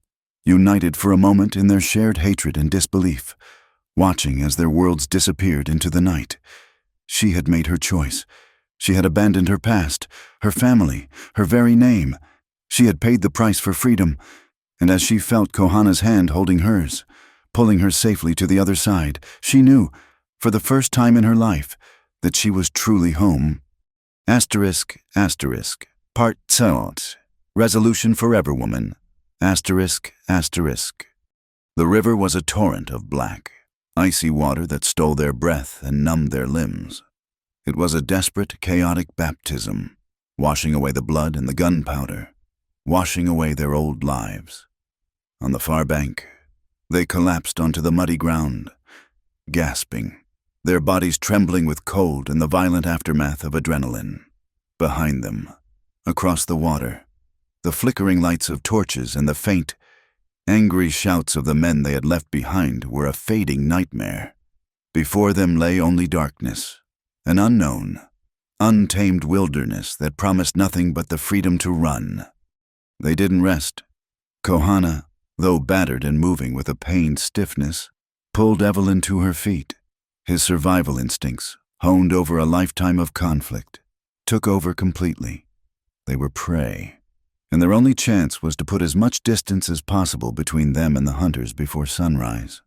united for a moment in their shared hatred and disbelief, watching as their worlds disappeared into the night. She had made her choice. She had abandoned her past, her family, her very name. She had paid the price for freedom, and as she felt Kohana's hand holding hers, pulling her safely to the other side, she knew, for the first time in her life, that she was truly home. Asterisk, asterisk, part 2, resolution forever woman, asterisk, asterisk. The river was a torrent of black, icy water that stole their breath and numbed their limbs. It was a desperate, chaotic baptism, washing away the blood and the gunpowder, washing away their old lives. On the far bank, they collapsed onto the muddy ground, gasping, their bodies trembling with cold and the violent aftermath of adrenaline. Behind them, across the water, the flickering lights of torches and the faint, angry shouts of the men they had left behind were a fading nightmare. Before them lay only darkness, an unknown, untamed wilderness that promised nothing but the freedom to run. They didn't rest. Kohana, though battered and moving with a pained stiffness, pulled Evelyn to her feet. His survival instincts, honed over a lifetime of conflict, took over completely. They were prey, and their only chance was to put as much distance as possible between them and the hunters before sunrise.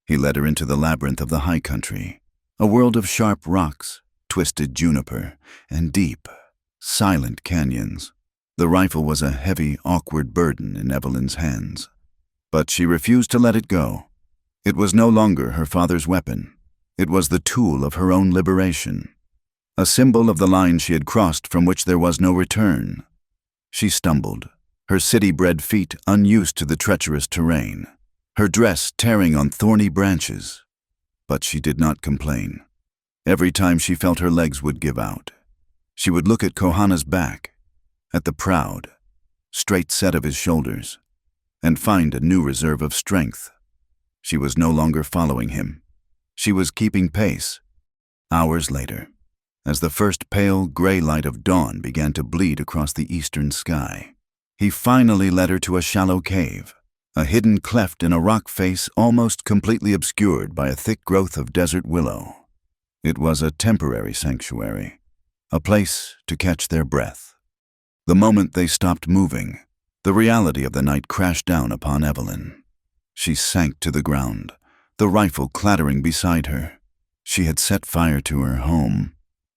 He led her into the labyrinth of the high country, a world of sharp rocks, twisted juniper, and deep, silent canyons. The rifle was a heavy, awkward burden in Evelyn's hands, but she refused to let it go. It was no longer her father's weapon. It was the tool of her own liberation, a symbol of the line she had crossed from which there was no return. She stumbled, her city-bred feet unused to the treacherous terrain, her dress tearing on thorny branches. But she did not complain. Every time she felt her legs would give out, she would look at Kohana's back, at the proud, straight set of his shoulders, and find a new reserve of strength. She was no longer following him. She was keeping pace. Hours later, as the first pale gray light of dawn began to bleed across the eastern sky, he finally led her to a shallow cave, a hidden cleft in a rock face almost completely obscured by a thick growth of desert willow. It was a temporary sanctuary, a place to catch their breath. The moment they stopped moving, the reality of the night crashed down upon Evelyn. She sank to the ground, the rifle clattering beside her. She had set fire to her home.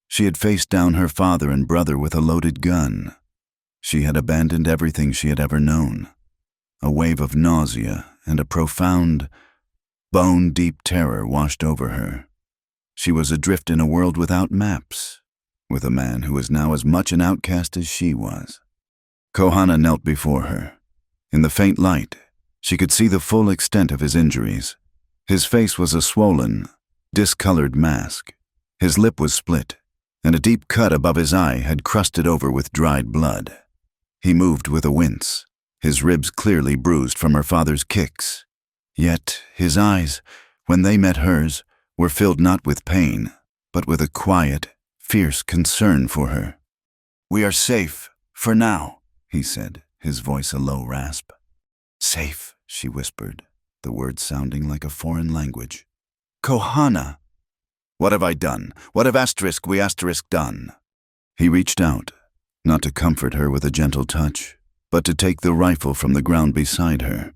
She had faced down her father and brother with a loaded gun. She had abandoned everything she had ever known. A wave of nausea and a profound, bone-deep terror washed over her. She was adrift in a world without maps, with a man who was now as much an outcast as she was. Kohana knelt before her. In the faint light, she could see the full extent of his injuries. His face was a swollen, discolored mask. His lip was split, and a deep cut above his eye had crusted over with dried blood. He moved with a wince, his ribs clearly bruised from her father's kicks. Yet his eyes, when they met hers, were filled not with pain, but with a quiet, fierce concern for her. "We are safe, for now," he said, his voice a low rasp. "Safe," she whispered, the words sounding like a foreign language. "Kohana! What have I done? What have we done?" He reached out, not to comfort her with a gentle touch, but to take the rifle from the ground beside her.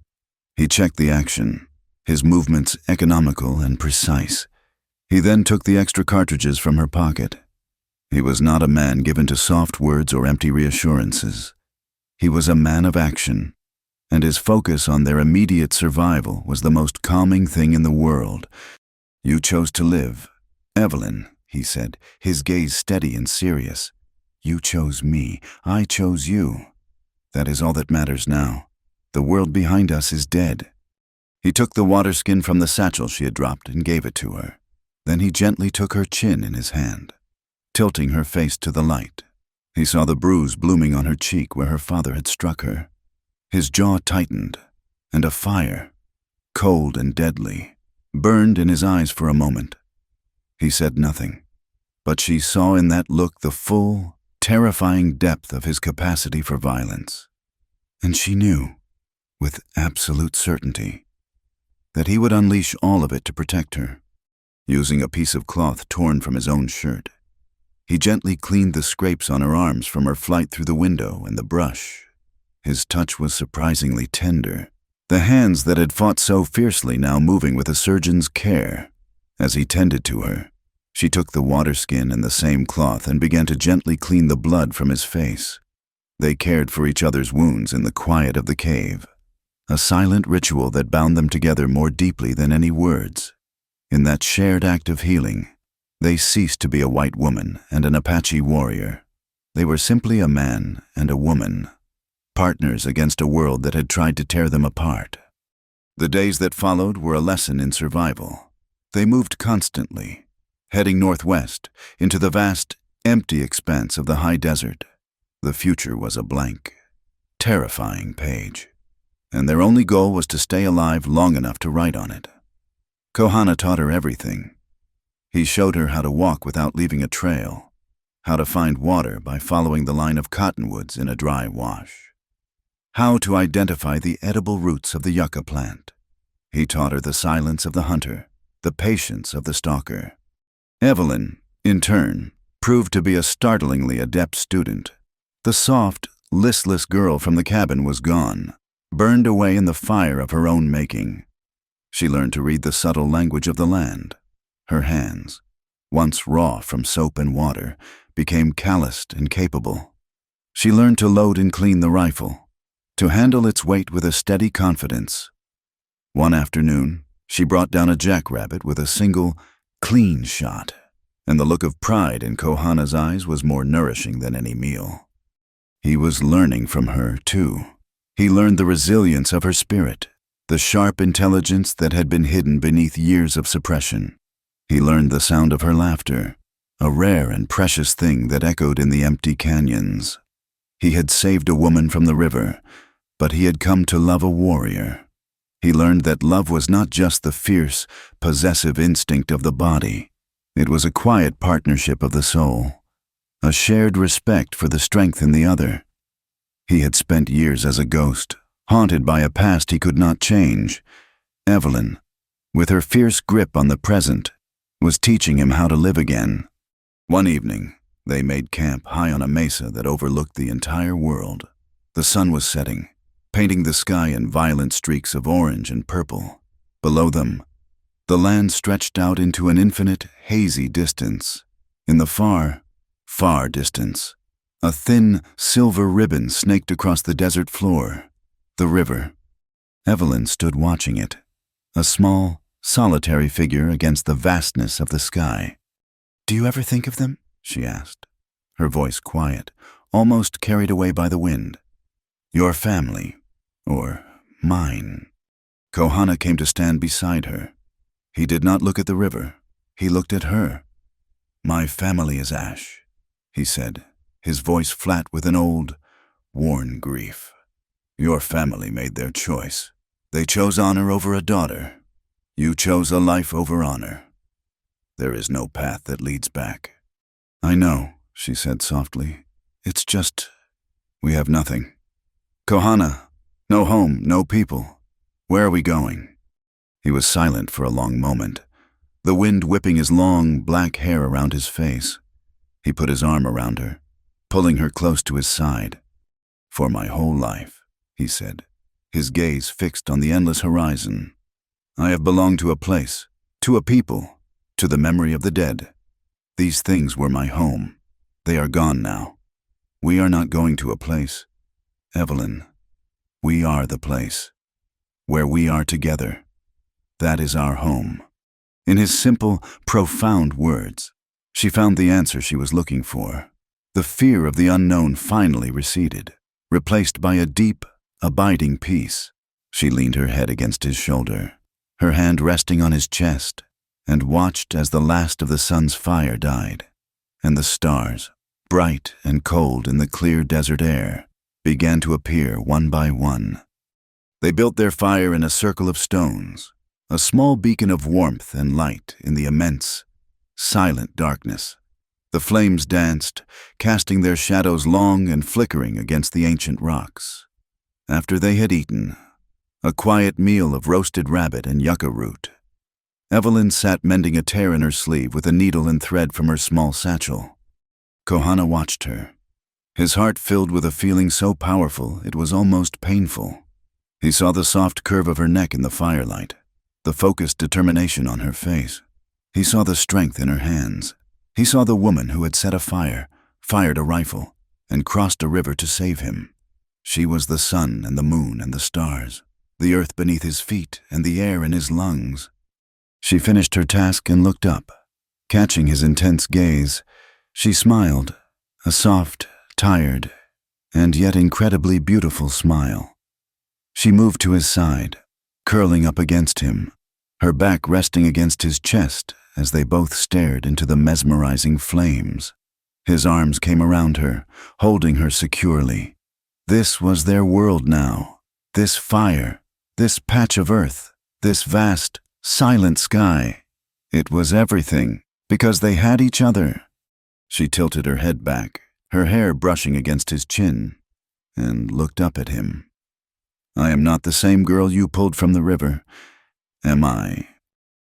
He checked the action, his movements economical and precise. He then took the extra cartridges from her pocket. He was not a man given to soft words or empty reassurances. He was a man of action, and his focus on their immediate survival was the most calming thing in the world. "You chose to live, Evelyn," he said, his gaze steady and serious. "You chose me. I chose you. That is all that matters now. The world behind us is dead." He took the water skin from the satchel she had dropped and gave it to her. Then he gently took her chin in his hand, tilting her face to the light. He saw the bruise blooming on her cheek where her father had struck her. His jaw tightened, and a fire, cold and deadly, burned in his eyes for a moment. He said nothing, but she saw in that look the full, terrifying depth of his capacity for violence. And she knew, with absolute certainty, that he would unleash all of it to protect her. Using a piece of cloth torn from his own shirt, he gently cleaned the scrapes on her arms from her flight through the window and the brush. His touch was surprisingly tender, the hands that had fought so fiercely now moving with a surgeon's care. As he tended to her, she took the water skin and the same cloth and began to gently clean the blood from his face. They cared for each other's wounds in the quiet of the cave, a silent ritual that bound them together more deeply than any words. In that shared act of healing, they ceased to be a white woman and an Apache warrior. They were simply a man and a woman, partners against a world that had tried to tear them apart. The days that followed were a lesson in survival. They moved constantly, heading northwest into the vast, empty expanse of the high desert. The future was a blank, terrifying page, and their only goal was to stay alive long enough to write on it. Kohana taught her everything. He showed her how to walk without leaving a trail, how to find water by following the line of cottonwoods in a dry wash, how to identify the edible roots of the yucca plant. He taught her the silence of the hunter, the patience of the stalker. Evelyn, in turn, proved to be a startlingly adept student. The soft, listless girl from the cabin was gone, burned away in the fire of her own making. She learned to read the subtle language of the land. Her hands, once raw from soap and water, became calloused and capable. She learned to load and clean the rifle, to handle its weight with a steady confidence. One afternoon, she brought down a jackrabbit with a single, clean shot, and the look of pride in Kohana's eyes was more nourishing than any meal. He was learning from her, too. He learned the resilience of her spirit, the sharp intelligence that had been hidden beneath years of suppression. He learned the sound of her laughter, a rare and precious thing that echoed in the empty canyons. He had saved a woman from the river, but he had come to love a warrior. He learned that love was not just the fierce, possessive instinct of the body. It was a quiet partnership of the soul, a shared respect for the strength in the other. He had spent years as a ghost, haunted by a past he could not change. Evelyn, with her fierce grip on the present, was teaching him how to live again. One evening, they made camp high on a mesa that overlooked the entire world. The sun was setting, painting the sky in violent streaks of orange and purple. Below them, The land stretched out into an infinite, hazy distance. In the far, far distance, a thin, silver ribbon snaked across the desert floor. The river. Evelyn stood watching it, a small, solitary figure against the vastness of the sky. "Do you ever think of them?" she asked, her voice quiet, almost carried away by the wind. "Your family, or mine." Kohana came to stand beside her. He did not look at the river. He looked at her. "My family is ash," he said, his voice flat with an old, worn grief. "Your family made their choice. They chose honor over a daughter. You chose a life over honor. There is no path that leads back." "I know," she said softly. "It's just, we have nothing. Kohana, no home, no people. Where are we going?" He was silent for a long moment, the wind whipping his long, black hair around his face. He put his arm around her, pulling her close to his side. "For my whole life," he said, his gaze fixed on the endless horizon, "I have belonged to a place, to a people, to the memory of the dead. These things were my home. They are gone now. We are not going to a place. Evelyn, we are the place. Where we are together. That is our home." In his simple, profound words, she found the answer she was looking for. The fear of the unknown finally receded, replaced by a deep, abiding peace. She leaned her head against his shoulder, her hand resting on his chest, and watched as the last of the sun's fire died, and the stars, bright and cold in the clear desert air, began to appear one by one. They built their fire in a circle of stones, a small beacon of warmth and light in the immense, silent darkness. The flames danced, casting their shadows long and flickering against the ancient rocks. After they had eaten, a quiet meal of roasted rabbit and yucca root, Evelyn sat mending a tear in her sleeve with a needle and thread from her small satchel. Kohana watched her, his heart filled with a feeling so powerful it was almost painful. He saw the soft curve of her neck in the firelight, the focused determination on her face. He saw the strength in her hands. He saw the woman who had set a fire, fired a rifle, and crossed a river to save him. She was the sun and the moon and the stars, the earth beneath his feet and the air in his lungs. She finished her task and looked up. Catching his intense gaze, she smiled, a soft, tired, and yet incredibly beautiful smile. She moved to his side, curling up against him, her back resting against his chest as they both stared into the mesmerizing flames. His arms came around her, holding her securely. This was their world now, this fire, this patch of earth, this vast, silent sky. It was everything, because they had each other. She tilted her head back, her hair brushing against his chin, and looked up at him. "I am not the same girl you pulled from the river, am I?"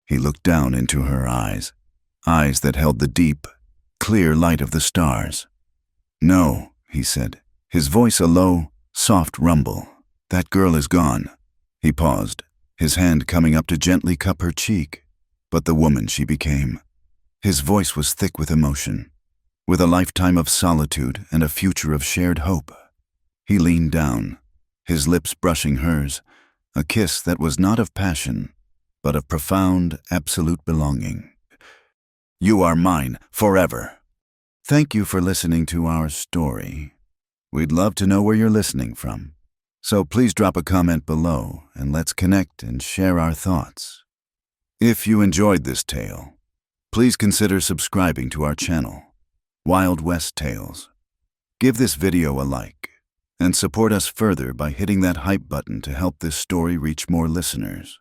He looked down into her eyes that held the deep, clear light of the stars. "No," he said, his voice a low, soft rumble. "That girl is gone." He paused, his hand coming up to gently cup her cheek. "But the woman she became." His voice was thick with emotion, with a lifetime of solitude and a future of shared hope. He leaned down, his lips brushing hers, a kiss that was not of passion, but of profound, absolute belonging. "You are mine forever." Thank you for listening to our story. We'd love to know where you're listening from, so please drop a comment below and let's connect and share our thoughts. If you enjoyed this tale, please consider subscribing to our channel, Wild West Tales. Give this video a like, and support us further by hitting that hype button to help this story reach more listeners.